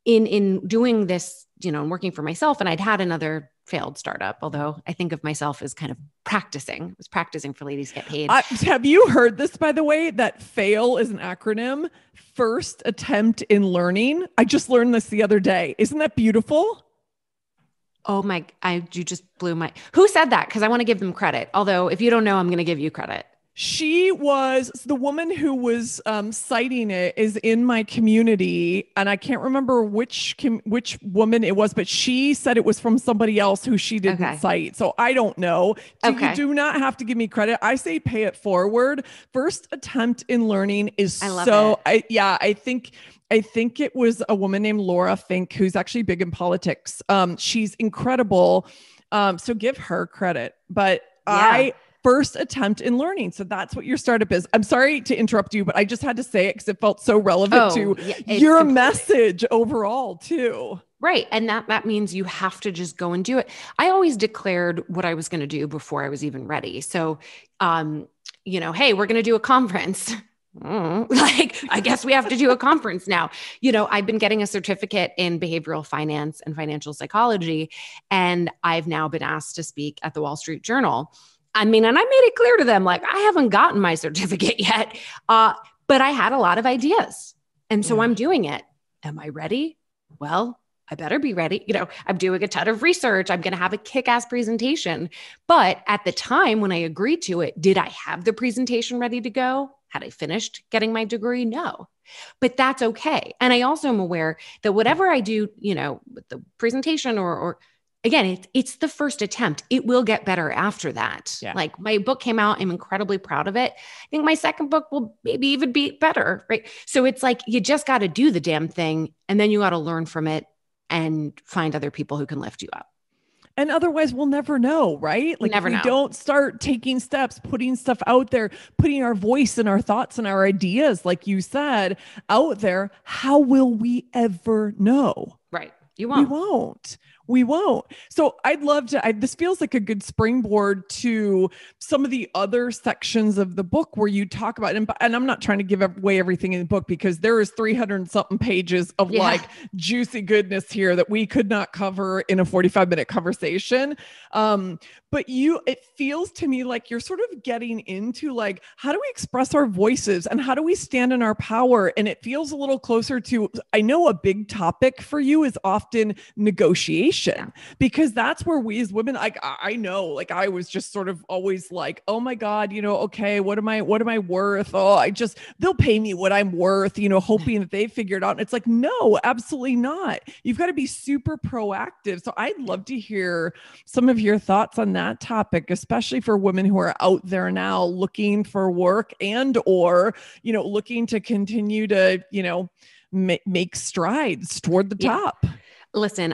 in doing this, you know, and working for myself. And I'd had another failed startup, although I think of myself as kind of practicing. I was practicing for Ladies Get Paid. Have you heard this, by the way, that FAIL is an acronym, first attempt in learning? I just learned this the other day. Isn't that beautiful? Oh my, you just blew my, who said that? Because I want to give them credit. Although if you don't know, I'm going to give you credit. She was the woman who was citing it is in my community. And I can't remember which woman it was, but she said it was from somebody else who she didn't cite. So I don't know. You do not have to give me credit. I say pay it forward. First attempt in learning is I think it was a woman named Laura Fink, who's actually big in politics. She's incredible. So give her credit, but first attempt in learning. So that's what your startup is. I'm sorry to interrupt you, but I just had to say it because it felt so relevant to your message overall too. Right. And that means you have to just go and do it. I always declared what I was going to do before I was even ready. So, you know, hey, we're going to do a conference. Like, I guess we have to do a conference now. You know, I've been getting a certificate in behavioral finance and financial psychology, and I've now been asked to speak at the Wall Street Journal. I mean, and I made it clear to them, like, I haven't gotten my certificate yet, but I had a lot of ideas. And so I'm doing it. Am I ready? Well, I better be ready. You know, I'm doing a ton of research. I'm going to have a kick-ass presentation. But at the time when I agreed to it, did I have the presentation ready to go? Had I finished getting my degree? No, but that's okay. And I also am aware that whatever I do, you know, with the presentation or again, it's the first attempt. It will get better after that. Yeah. Like my book came out. I'm incredibly proud of it. I think my second book will maybe even be better, right? So it's like, you just got to do the damn thing. And then you got to learn from it and find other people who can lift you up. And otherwise we'll never know, right? Like if we don't start taking steps, putting stuff out there, putting our voice and our thoughts and our ideas, like you said, out there, how will we ever know? You We won't. won't. We won't. So I'd love to. This feels like a good springboard to some of the other sections of the book where you talk about, and I'm not trying to give away everything in the book because there is 300 and something pages of like juicy goodness here that we could not cover in a 45-minute conversation. But it feels to me like you're sort of getting into like, how do we express our voices and how do we stand in our power? And it feels a little closer to, I know a big topic for you is often negotiation, because that's where we as women, like, I know, like I was just sort of always like, oh my God, okay, what am I worth? Oh, they'll pay me what I'm worth, hoping that they figure it out. And it's like, no, absolutely not. You've got to be super proactive. So I'd love to hear some of your thoughts on that topic, especially for women who are out there now looking for work and, or, looking to continue to, make strides toward the top. Listen,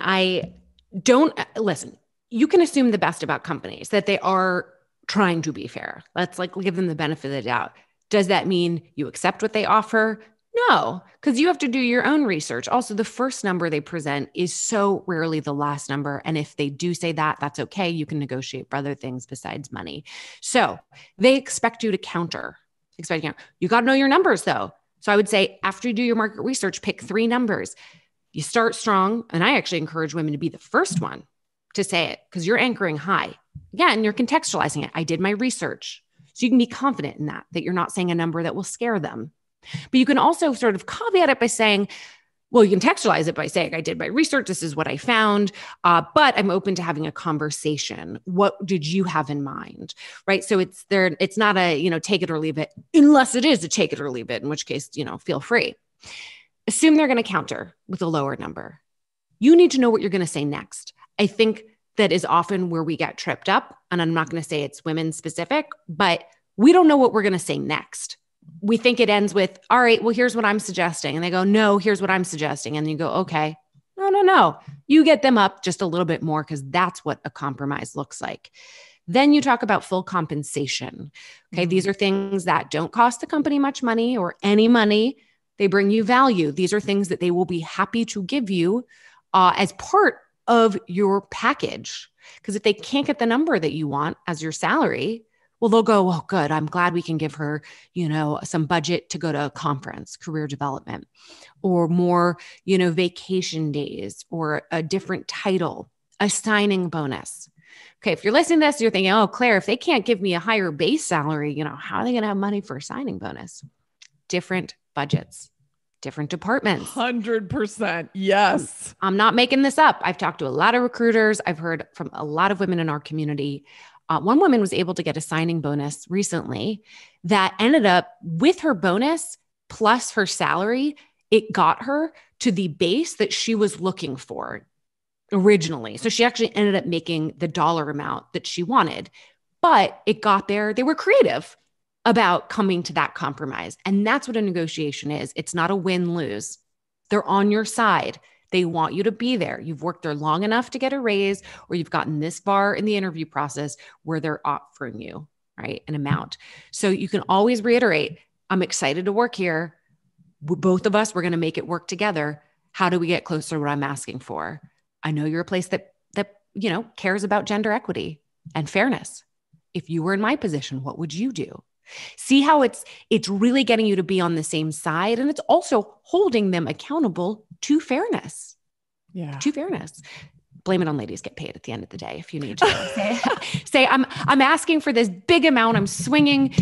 you can assume the best about companies, that they are trying to be fair. Let's like give them the benefit of the doubt. Does that mean you accept what they offer? No, because you have to do your own research. Also, the first number they present is so rarely the last number. And if they do say that, that's okay. You can negotiate for other things besides money. So they expect you to counter. You got to know your numbers though. So I would say after you do your market research, pick 3 numbers. You start strong. And I actually encourage women to be the first one to say it because you're anchoring high. Again, you're contextualizing it. I did my research. So you can be confident in that you're not saying a number that will scare them. But you can also sort of caveat it by saying, well, you can textualize it by saying, I did my research. This is what I found, but I'm open to having a conversation. What did you have in mind? Right. So it's not a, take it or leave it, unless it is a take it or leave it, in which case, feel free. Assume they're going to counter with a lower number. You need to know what you're going to say next. I think that is often where we get tripped up. And I'm not going to say it's women specific, but we don't know what we're going to say next. We think it ends with, all right, well, here's what I'm suggesting. And they go, no, here's what I'm suggesting. And you go, okay, no. You get them up just a little bit more because that's what a compromise looks like. Then you talk about full compensation. Okay. These are things that don't cost the company much money or any money. They bring you value. These are things that they will be happy to give you as part of your package. Because if they can't get the number that you want as your salary, well, they'll go, oh, good. I'm glad we can give her, some budget to go to a conference, career development, or more, vacation days, or a different title, a signing bonus. Okay. If you're listening to this, you're thinking, oh, Claire, if they can't give me a higher base salary, how are they going to have money for a signing bonus? Different budgets, different departments. 100%. Yes. I'm not making this up. I've talked to a lot of recruiters. I've heard from a lot of women in our community. One woman was able to get a signing bonus recently that ended up with her bonus plus her salary. It got her to the base that she was looking for originally. So she actually ended up making the dollar amount that she wanted, but it got there. They were creative about coming to that compromise. And that's what a negotiation is. It's not a win-lose. They're on your side. They want you to be there. You've worked there long enough to get a raise, or you've gotten this far in the interview process where they're offering you, right, an amount. So you can always reiterate, I'm excited to work here. Both of us, we're going to make it work together. How do we get closer to what I'm asking for? I know you're a place that cares about gender equity and fairness. If you were in my position, what would you do? See how it's really getting you to be on the same side. And it's also holding them accountable to fairness. Yeah. To fairness. Blame it on ladies get paid at the end of the day. If you need to say, I'm asking for this big amount. I'm swinging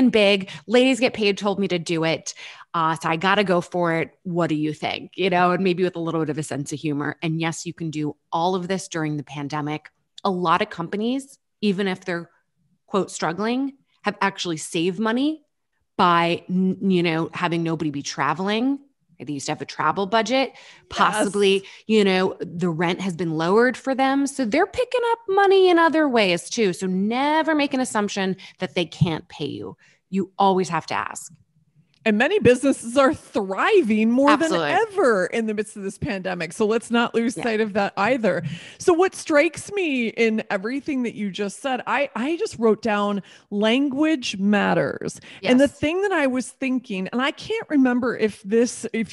big. Ladies get paid, told me to do it. So I got to go for it. What do you think? And maybe with a little bit of a sense of humor. And yes, you can do all of this during the pandemic. A lot of companies, even if they're quote struggling, have actually saved money by, having nobody be traveling. They used to have a travel budget, possibly, the rent has been lowered for them. So they're picking up money in other ways too. So never make an assumption that they can't pay you. You always have to ask. And many businesses are thriving more than Absolutely. ever in the midst of this pandemic. So let's not lose Yeah. sight of that either. So what strikes me in everything that you just said, I just wrote down language matters. Yes. And the thing that I was thinking, and I can't remember if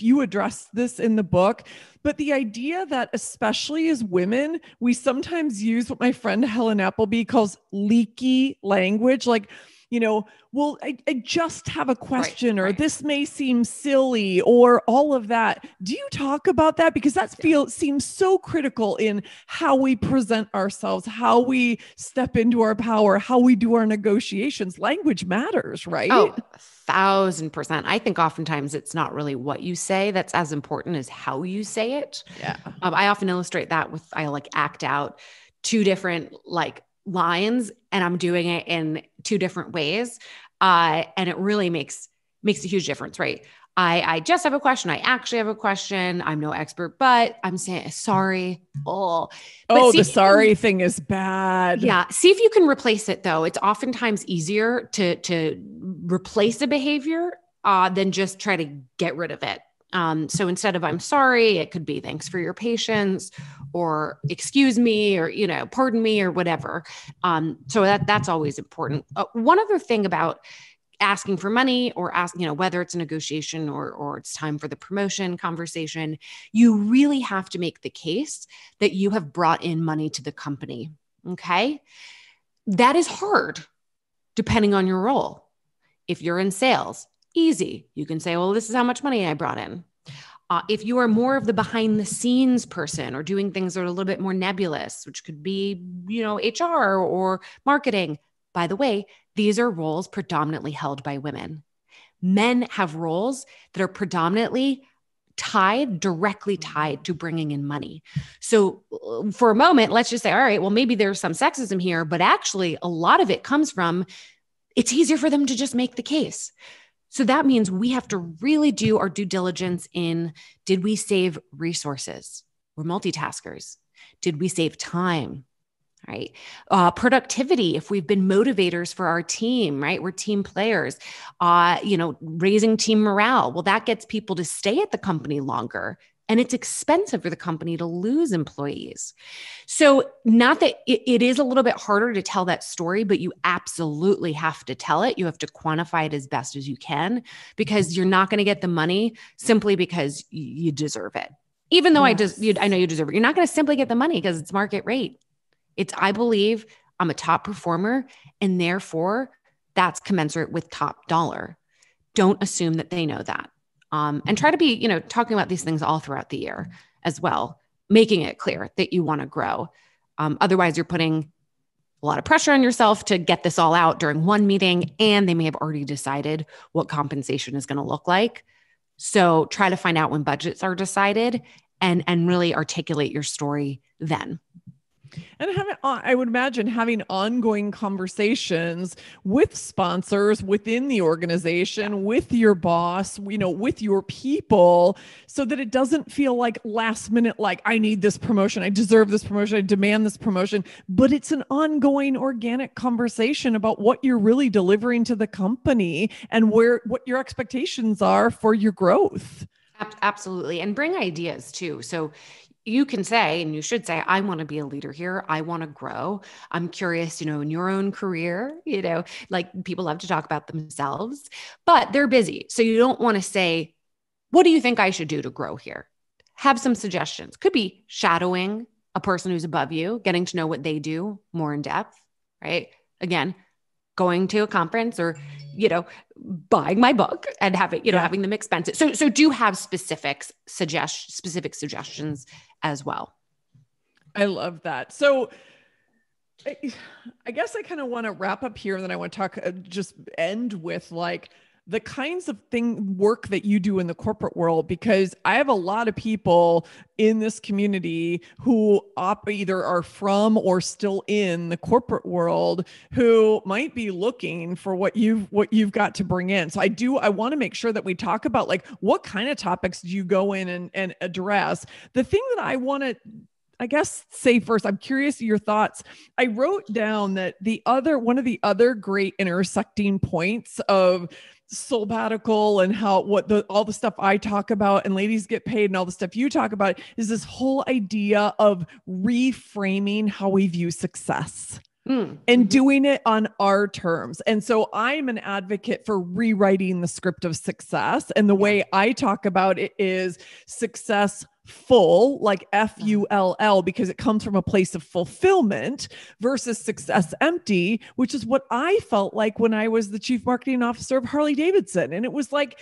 you addressed this in the book, but the idea that especially as women, we sometimes use what my friend Helen Appleby calls leaky language. Like, well, I just have a question, or this may seem silly, or all of that. Do you talk about that? Because that seems so critical in how we present ourselves, how we step into our power, how we do our negotiations. Language matters, right? Oh, 1,000%. I think oftentimes it's not really what you say that's as important as how you say it. Yeah. I often illustrate that with, I like act out two different like lines, and I'm doing it in two different ways. And it really makes a huge difference, right? I just have a question. I actually have a question. I'm no expert, but I'm saying sorry. The sorry thing is bad. Yeah. See if you can replace it though. It's oftentimes easier to replace a behavior than just try to get rid of it. So instead of I'm sorry, it could be thanks for your patience, or excuse me, or, pardon me, or whatever. So that's always important. One other thing about asking for money, or whether it's a negotiation or it's time for the promotion conversation, you really have to make the case that you have brought in money to the company. Okay. That is hard depending on your role. If you're in sales, easy. You can say, well, this is how much money I brought in. If you are more of the behind the scenes person, or doing things that are a little bit more nebulous, which could be, HR or marketing. By the way, these are roles predominantly held by women. Men have roles that are predominantly directly tied to bringing in money. So for a moment, let's just say, all right, well, maybe there's some sexism here, but actually a lot of it comes from, it's easier for them to just make the case. So that means we have to really do our due diligence in, did we save resources? We're multitaskers. Did we save time? Right? Productivity, if we've been motivators for our team, right? We're team players, raising team morale. Well, that gets people to stay at the company longer. And it's expensive for the company to lose employees. So not that it is a little bit harder to tell that story, but you absolutely have to tell it. You have to quantify it as best as you can, because you're not going to get the money simply because you deserve it. Even though I know you deserve it. You're not going to simply get the money because it's market rate. I believe I'm a top performer, and therefore that's commensurate with top dollar. Don't assume that they know that. And try to be, talking about these things all throughout the year as well, making it clear that you want to grow. Otherwise, you're putting a lot of pressure on yourself to get this all out during one meeting, and they may have already decided what compensation is going to look like. So try to find out when budgets are decided, and really articulate your story then. And I would imagine having ongoing conversations with sponsors within the organization, with your boss, with your people, so that it doesn't feel like last minute, like I need this promotion, I deserve this promotion, I demand this promotion, but it's an ongoing organic conversation about what you're really delivering to the company and what your expectations are for your growth. Absolutely. And bring ideas too. So you can say, and you should say, I want to be a leader here. I want to grow. I'm curious, in your own career, like people love to talk about themselves, but they're busy. So you don't want to say, what do you think I should do to grow here? Have some suggestions. Could be shadowing a person who's above you, getting to know what they do more in depth, right? Again, going to a conference, or, buying my book and having them expense it. So do have specific suggestions as well. I love that. So I guess I kind of want to wrap up here, and then I want to talk, just end with like the kinds of work that you do in the corporate world, because I have a lot of people in this community who either are from or still in the corporate world who might be looking for what you've got to bring in. So I want to make sure that we talk about like what kind of topics do you go in and address. The thing that I want to I guess say first, I'm curious your thoughts. I wrote down that one of the other great intersecting points of sabbatical and all the stuff I talk about and ladies get paid and all the stuff you talk about is this whole idea of reframing how we view success. And doing it on our terms. And so I'm an advocate for rewriting the script of success. And the way I talk about it is success full, like FULL, because it comes from a place of fulfillment versus success empty, which is what I felt like when I was the chief marketing officer of Harley Davidson. And it was like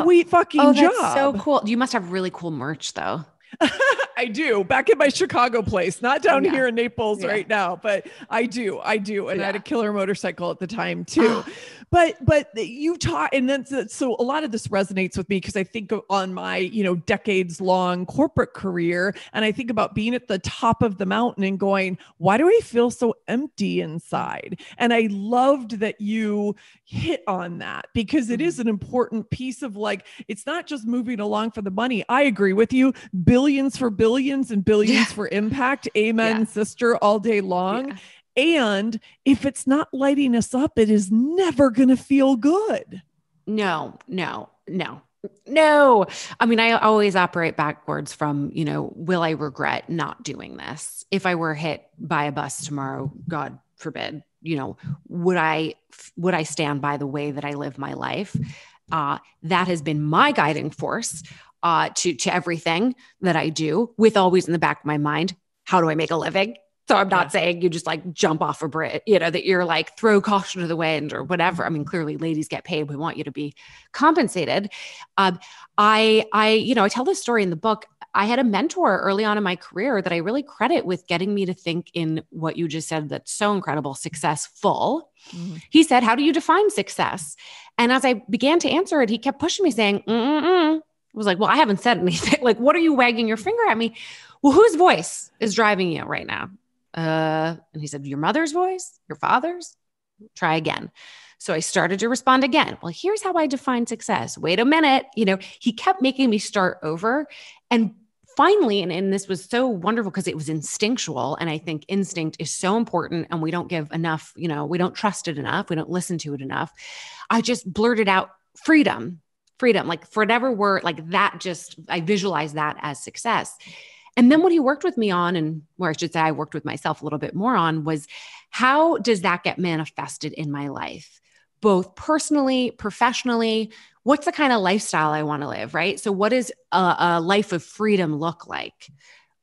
sweet fucking job. That's so cool. You must have really cool merch though. I do. Back in my Chicago place, not down here in Naples right now, but I do. And I had a killer motorcycle at the time too. But you taught, and then so a lot of this resonates with me because I think on my, decades long corporate career, and I think about being at the top of the mountain and going, why do I feel so empty inside? And I loved that you hit on that because it is an important piece of like, it's not just moving along for the money. I agree with you. Billions for billions and billions for impact. Amen, sister, all day long. And if it's not lighting us up, it is never going to feel good. No. I mean, I always operate backwards from, will I regret not doing this? If I were hit by a bus tomorrow, God forbid, would I stand by the way that I live my life? That has been my guiding force to everything that I do, with always in the back of my mind, how do I make a living? So I'm not saying you just like jump off a bridge, that you're like throw caution to the wind or whatever. I mean, clearly ladies get paid. We want you to be compensated. I tell this story in the book. I had a mentor early on in my career that I really credit with getting me to think in what you just said. That's so incredible. Successful. He said, how do you define success? And as I began to answer it, he kept pushing me saying, I was like, well, I haven't said anything. Like, what are you wagging your finger at me? Well, whose voice is driving you right now? And he said, your mother's voice, your father's. Try again. So I started to respond again. Well, here's how I define success. Wait a minute. He kept making me start over. And finally, and this was so wonderful because it was instinctual. And I think instinct is so important and we don't give enough, we don't trust it enough. We don't listen to it enough. I just blurted out freedom, like for whatever word like that, I visualize that as success. And then what he worked with me on, and where I should say I worked with myself a little bit more on, was how does that get manifested in my life, both personally, professionally? What's the kind of lifestyle I want to live, right? So what does a life of freedom look like?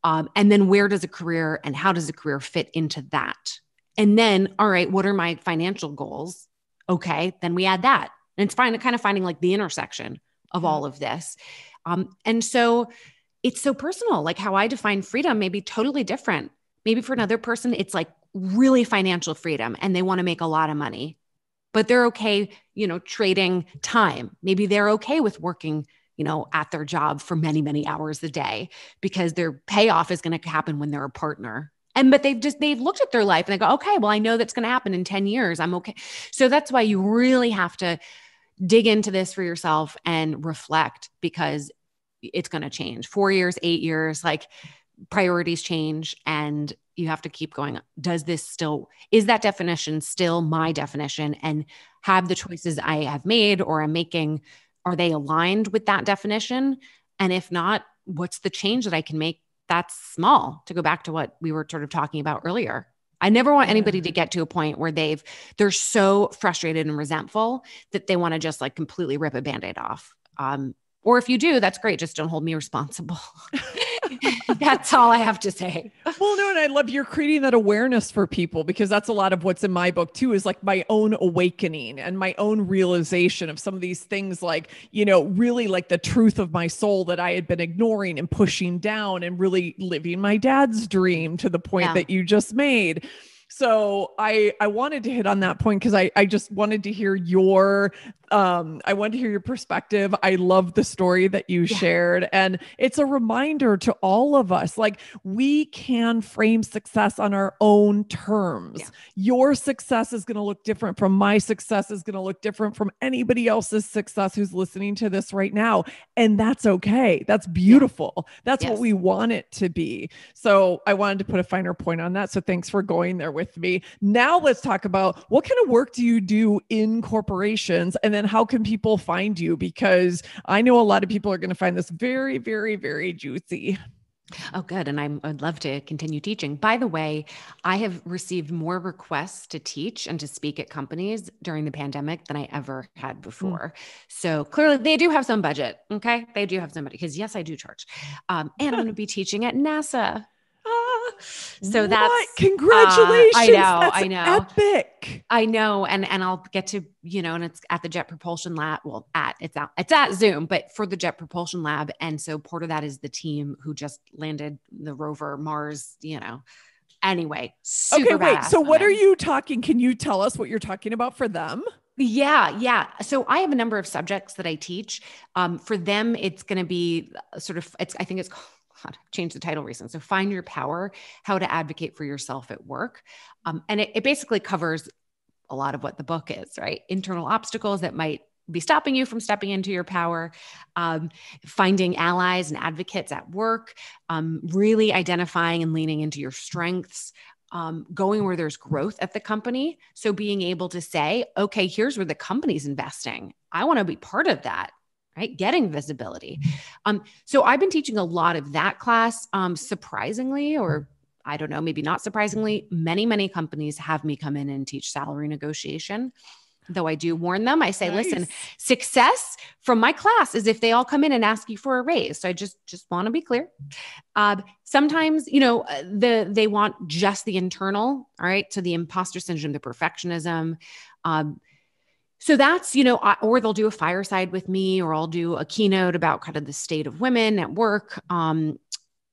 And then where does a career and how does a career fit into that? And then, all right, what are my financial goals? Okay, then we add that. And it's kind of finding like the intersection of all of this. And so it's so personal, like how I define freedom may be totally different. Maybe for another person, it's like really financial freedom and they want to make a lot of money, but they're okay, trading time. Maybe they're okay with working, at their job for many, many hours a day because their payoff is going to happen when they're a partner. But they've looked at their life and they go, okay, well, I know that's going to happen in 10 years. I'm okay. So that's why you really have to dig into this for yourself and reflect because it's going to change 4 years, 8 years, like priorities change and you have to keep going. Is that definition still my definition? And have the choices I have made or I'm making, are they aligned with that definition? And if not, what's the change that I can make that's small, to go back to what we were sort of talking about earlier? I never want anybody to get to a point where they're so frustrated and resentful that they want to just like completely rip a Band-Aid off. Or if you do, that's great. Just don't hold me responsible. That's all I have to say. Well, no, and I love you're creating that awareness for people because that's a lot of what's in my book too, is like my own awakening and my own realization of some of these things, like, really like the truth of my soul that I had been ignoring and pushing down and really living my dad's dream to the point that you just made. So I wanted to hit on that point because I just wanted to hear your I want to hear your perspective. I love the story that you shared. And it's a reminder to all of us, like we can frame success on our own terms. Yeah. Your success is going to look different from my success is going to look different from anybody else's success who's listening to this right now. And that's okay. That's beautiful. That's what we want it to be. So I wanted to put a finer point on that. So thanks for going there with me. Now let's talk about what kind of work do you do in corporations, and then how can people find you? Because I know a lot of people are going to find this very, very, very juicy. Oh, good. And I'd love to continue teaching. By the way, I have received more requests to teach and to speak at companies during the pandemic than I ever had before. So clearly they do have some budget. Okay. They do have some budget because yes, I do charge. And I'm going to be teaching at NASA. So that's congratulations. I know. Epic. I know. And I'll get to, and it's at the Jet Propulsion Lab. Well, it's at Zoom, but for the Jet Propulsion Lab. And so part of that is the team who just landed the rover Mars, anyway. Super wait. So what are you talking? Can you tell us what you're talking about for them? Yeah. So I have a number of subjects that I teach. For them, it's going to be I think it's called, I've changed the title recently. So Find Your Power, How to Advocate for Yourself at Work. And it basically covers a lot of what the book is, right? Internal obstacles that might be stopping you from stepping into your power, finding allies and advocates at work, really identifying and leaning into your strengths, going where there's growth at the company. So being able to say, okay, here's where the company's investing. I want to be part of that. Right? Getting visibility. So I've been teaching a lot of that class. Surprisingly, or I don't know, maybe not surprisingly, many companies have me come in and teach salary negotiation. Though I do warn them, I say, listen, success from my class is if they all come in and ask you for a raise. So I just want to be clear. Sometimes, they want just the internal, all right? So the imposter syndrome, the perfectionism, so that's, or they'll do a fireside with me, or I'll do a keynote about kind of the state of women at work. That's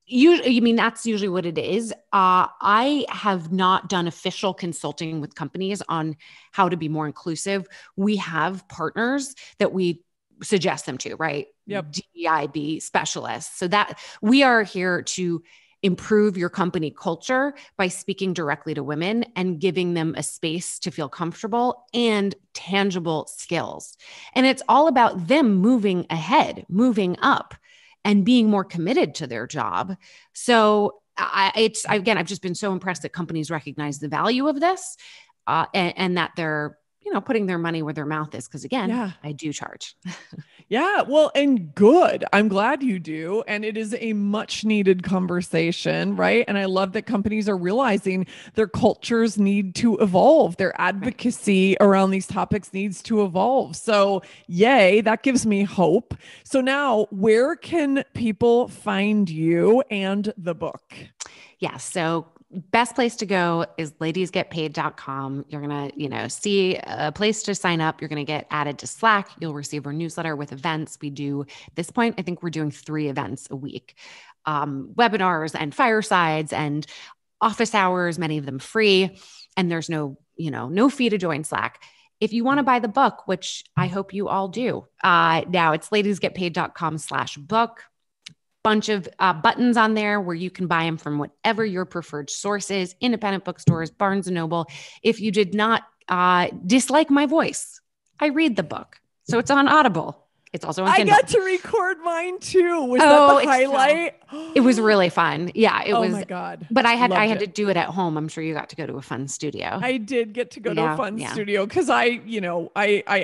usually what it is. I have not done official consulting with companies on how to be more inclusive. We have partners that we suggest them to, right? Yep. DEIB specialists. So that we are here to improve your company culture by speaking directly to women and giving them a space to feel comfortable and tangible skills. And it's all about them moving ahead, moving up, and being more committed to their job. So I've just been so impressed that companies recognize the value of this and that they're, putting their money where their mouth is. Cause again, I do charge. Yeah. Well, and good. I'm glad you do. And it is a much needed conversation, right? And I love that companies are realizing their cultures need to evolve. Their advocacy around these topics needs to evolve. So yay, that gives me hope. So now where can people find you and the book? Yeah. So best place to go is ladiesgetpaid.com. You're going to, see a place to sign up. You're going to get added to Slack. You'll receive our newsletter with events. We do, at this point, I think we're doing 3 events a week, webinars and firesides and office hours, many of them free. And there's no fee to join Slack. If you want to buy the book, which I hope you all do, now it's ladiesgetpaid.com/book. Bunch of buttons on there where you can buy them from whatever your preferred source is, independent bookstores, Barnes & Noble. If you did not dislike my voice, I read the book. So it's on Audible. It's also on Kindle. I got to record mine too. Was that the highlight? It was really fun. Yeah, it was. Oh my God. But I had to do it at home. I'm sure you got to go to a fun studio. I did get to go to a fun studio because I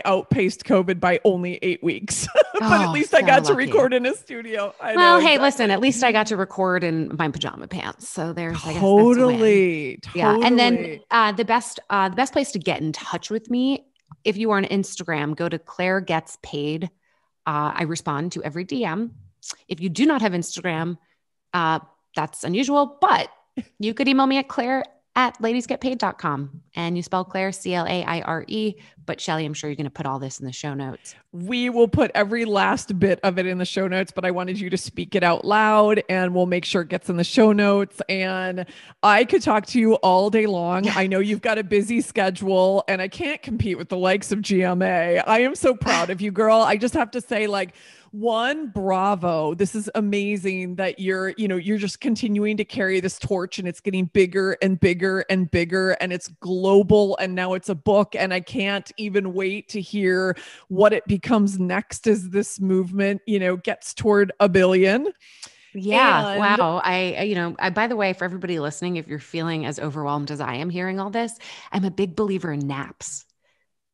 outpaced COVID by only 8 weeks. But at least I got to record in a studio. Listen, at least I got to record in my pajama pants. So there's totally. Yeah. And then the best place to get in touch with me, if you are on Instagram, go to Claire Gets Paid. I respond to every DM. If you do not have Instagram, that's unusual, but you could email me at Claire@ladiesgetpaid.com, and you spell Claire, Claire, But Shelley, I'm sure you're going to put all this in the show notes. We will put every last bit of it in the show notes, but I wanted you to speak it out loud, and we'll make sure it gets in the show notes. And I could talk to you all day long. I know you've got a busy schedule, and I can't compete with the likes of GMA. I am so proud of you, girl. I just have to say, like, one, bravo. This is amazing that you're just continuing to carry this torch, and it's getting bigger and bigger and bigger, and it's global, and now it's a book, and I can't even wait to hear what it becomes next as this movement, gets toward 1 billion. Yeah. Wow. I, by the way, for everybody listening, if you're feeling as overwhelmed as I am hearing all this, I'm a big believer in naps.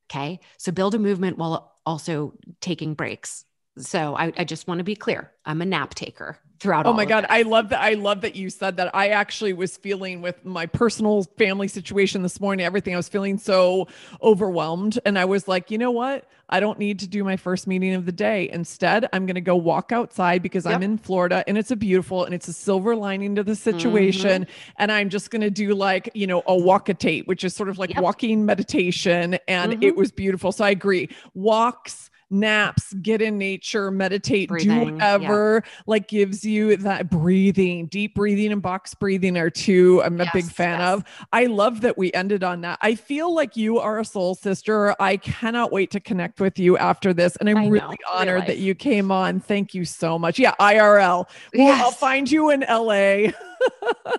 Okay. So build a movement while also taking breaks. So I just want to be clear. I'm a nap taker throughout. Oh my God. I love that. I love that you said that. I actually was feeling, with my personal family situation this morning, everything, I was feeling so overwhelmed. And I was like, you know what? I don't need to do my first meeting of the day. Instead, I'm going to go walk outside because I'm in Florida, and it's a silver lining to the situation. Mm-hmm. And I'm just going to do like, a walkatate, which is sort of like walking meditation. And it was beautiful. So I agree. Walks, naps, get in nature, meditate, breathing, do whatever like gives you that breathing. Deep breathing and box breathing are two I'm a big fan of. I love that we ended on that. I feel like you are a soul sister. I cannot wait to connect with you after this. And I'm really honored that you came on. Thank you so much. Yeah. IRL. Well, I'll find you in LA.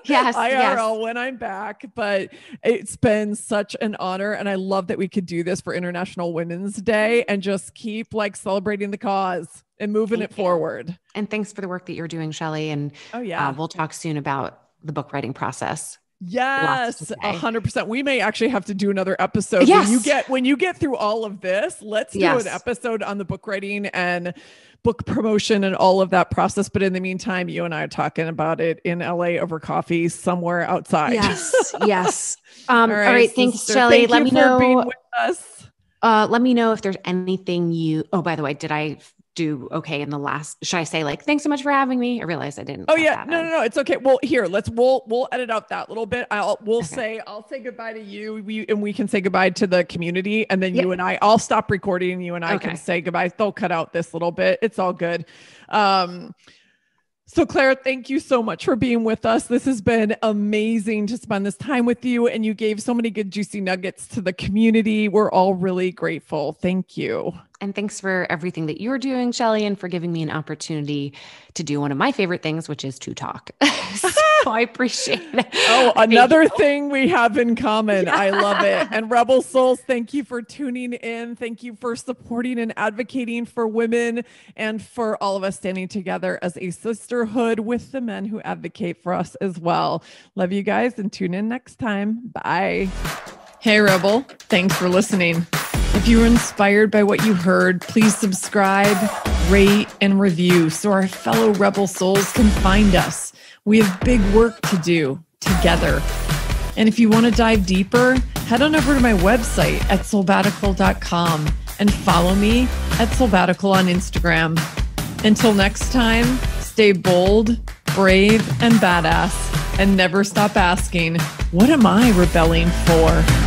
IRL when I'm back, but it's been such an honor, and I love that we could do this for International Women's Day and just keep like celebrating the cause and moving it forward. And thanks for the work that you're doing, Shelley. And we'll talk soon about the book writing process. Yes, 100%. We may actually have to do another episode. Yes. When you get through all of this, let's do an episode on the book writing and book promotion and all of that process. But in the meantime, you and I are talking about it in LA over coffee somewhere outside. Yes. All right. Thanks, Shelley. Let me know for being with us. Let me know if there's anything by the way, did I do okay in the last, should I say like, thanks so much for having me? I realized I didn't. Oh yeah. No. It's okay. Well, here, we'll edit out that little bit. I'll say goodbye to you. We can say goodbye to the community, and then you and I'll stop recording, and you and I can say goodbye. They'll cut out this little bit. It's all good. So Claire, thank you so much for being with us. This has been amazing to spend this time with you, and you gave so many good, juicy nuggets to the community. We're all really grateful. Thank you. And thanks for everything that you're doing, Shelley, and for giving me an opportunity to do one of my favorite things, which is to talk. So I appreciate it. Oh, another thing we have in common. Yeah. I love it. And Rebel Souls, thank you for tuning in. Thank you for supporting and advocating for women, and for all of us standing together as a sisterhood with the men who advocate for us as well. Love you guys, and tune in next time. Bye. Hey, Rebel. Thanks for listening. If you were inspired by what you heard, please subscribe, rate, and review so our fellow Rebel Souls can find us. We have big work to do together. And if you want to dive deeper, head on over to my website at soulbatical.com and follow me at Soulbatical on Instagram. Until next time, stay bold, brave, and badass, and never stop asking, what am I rebelling for?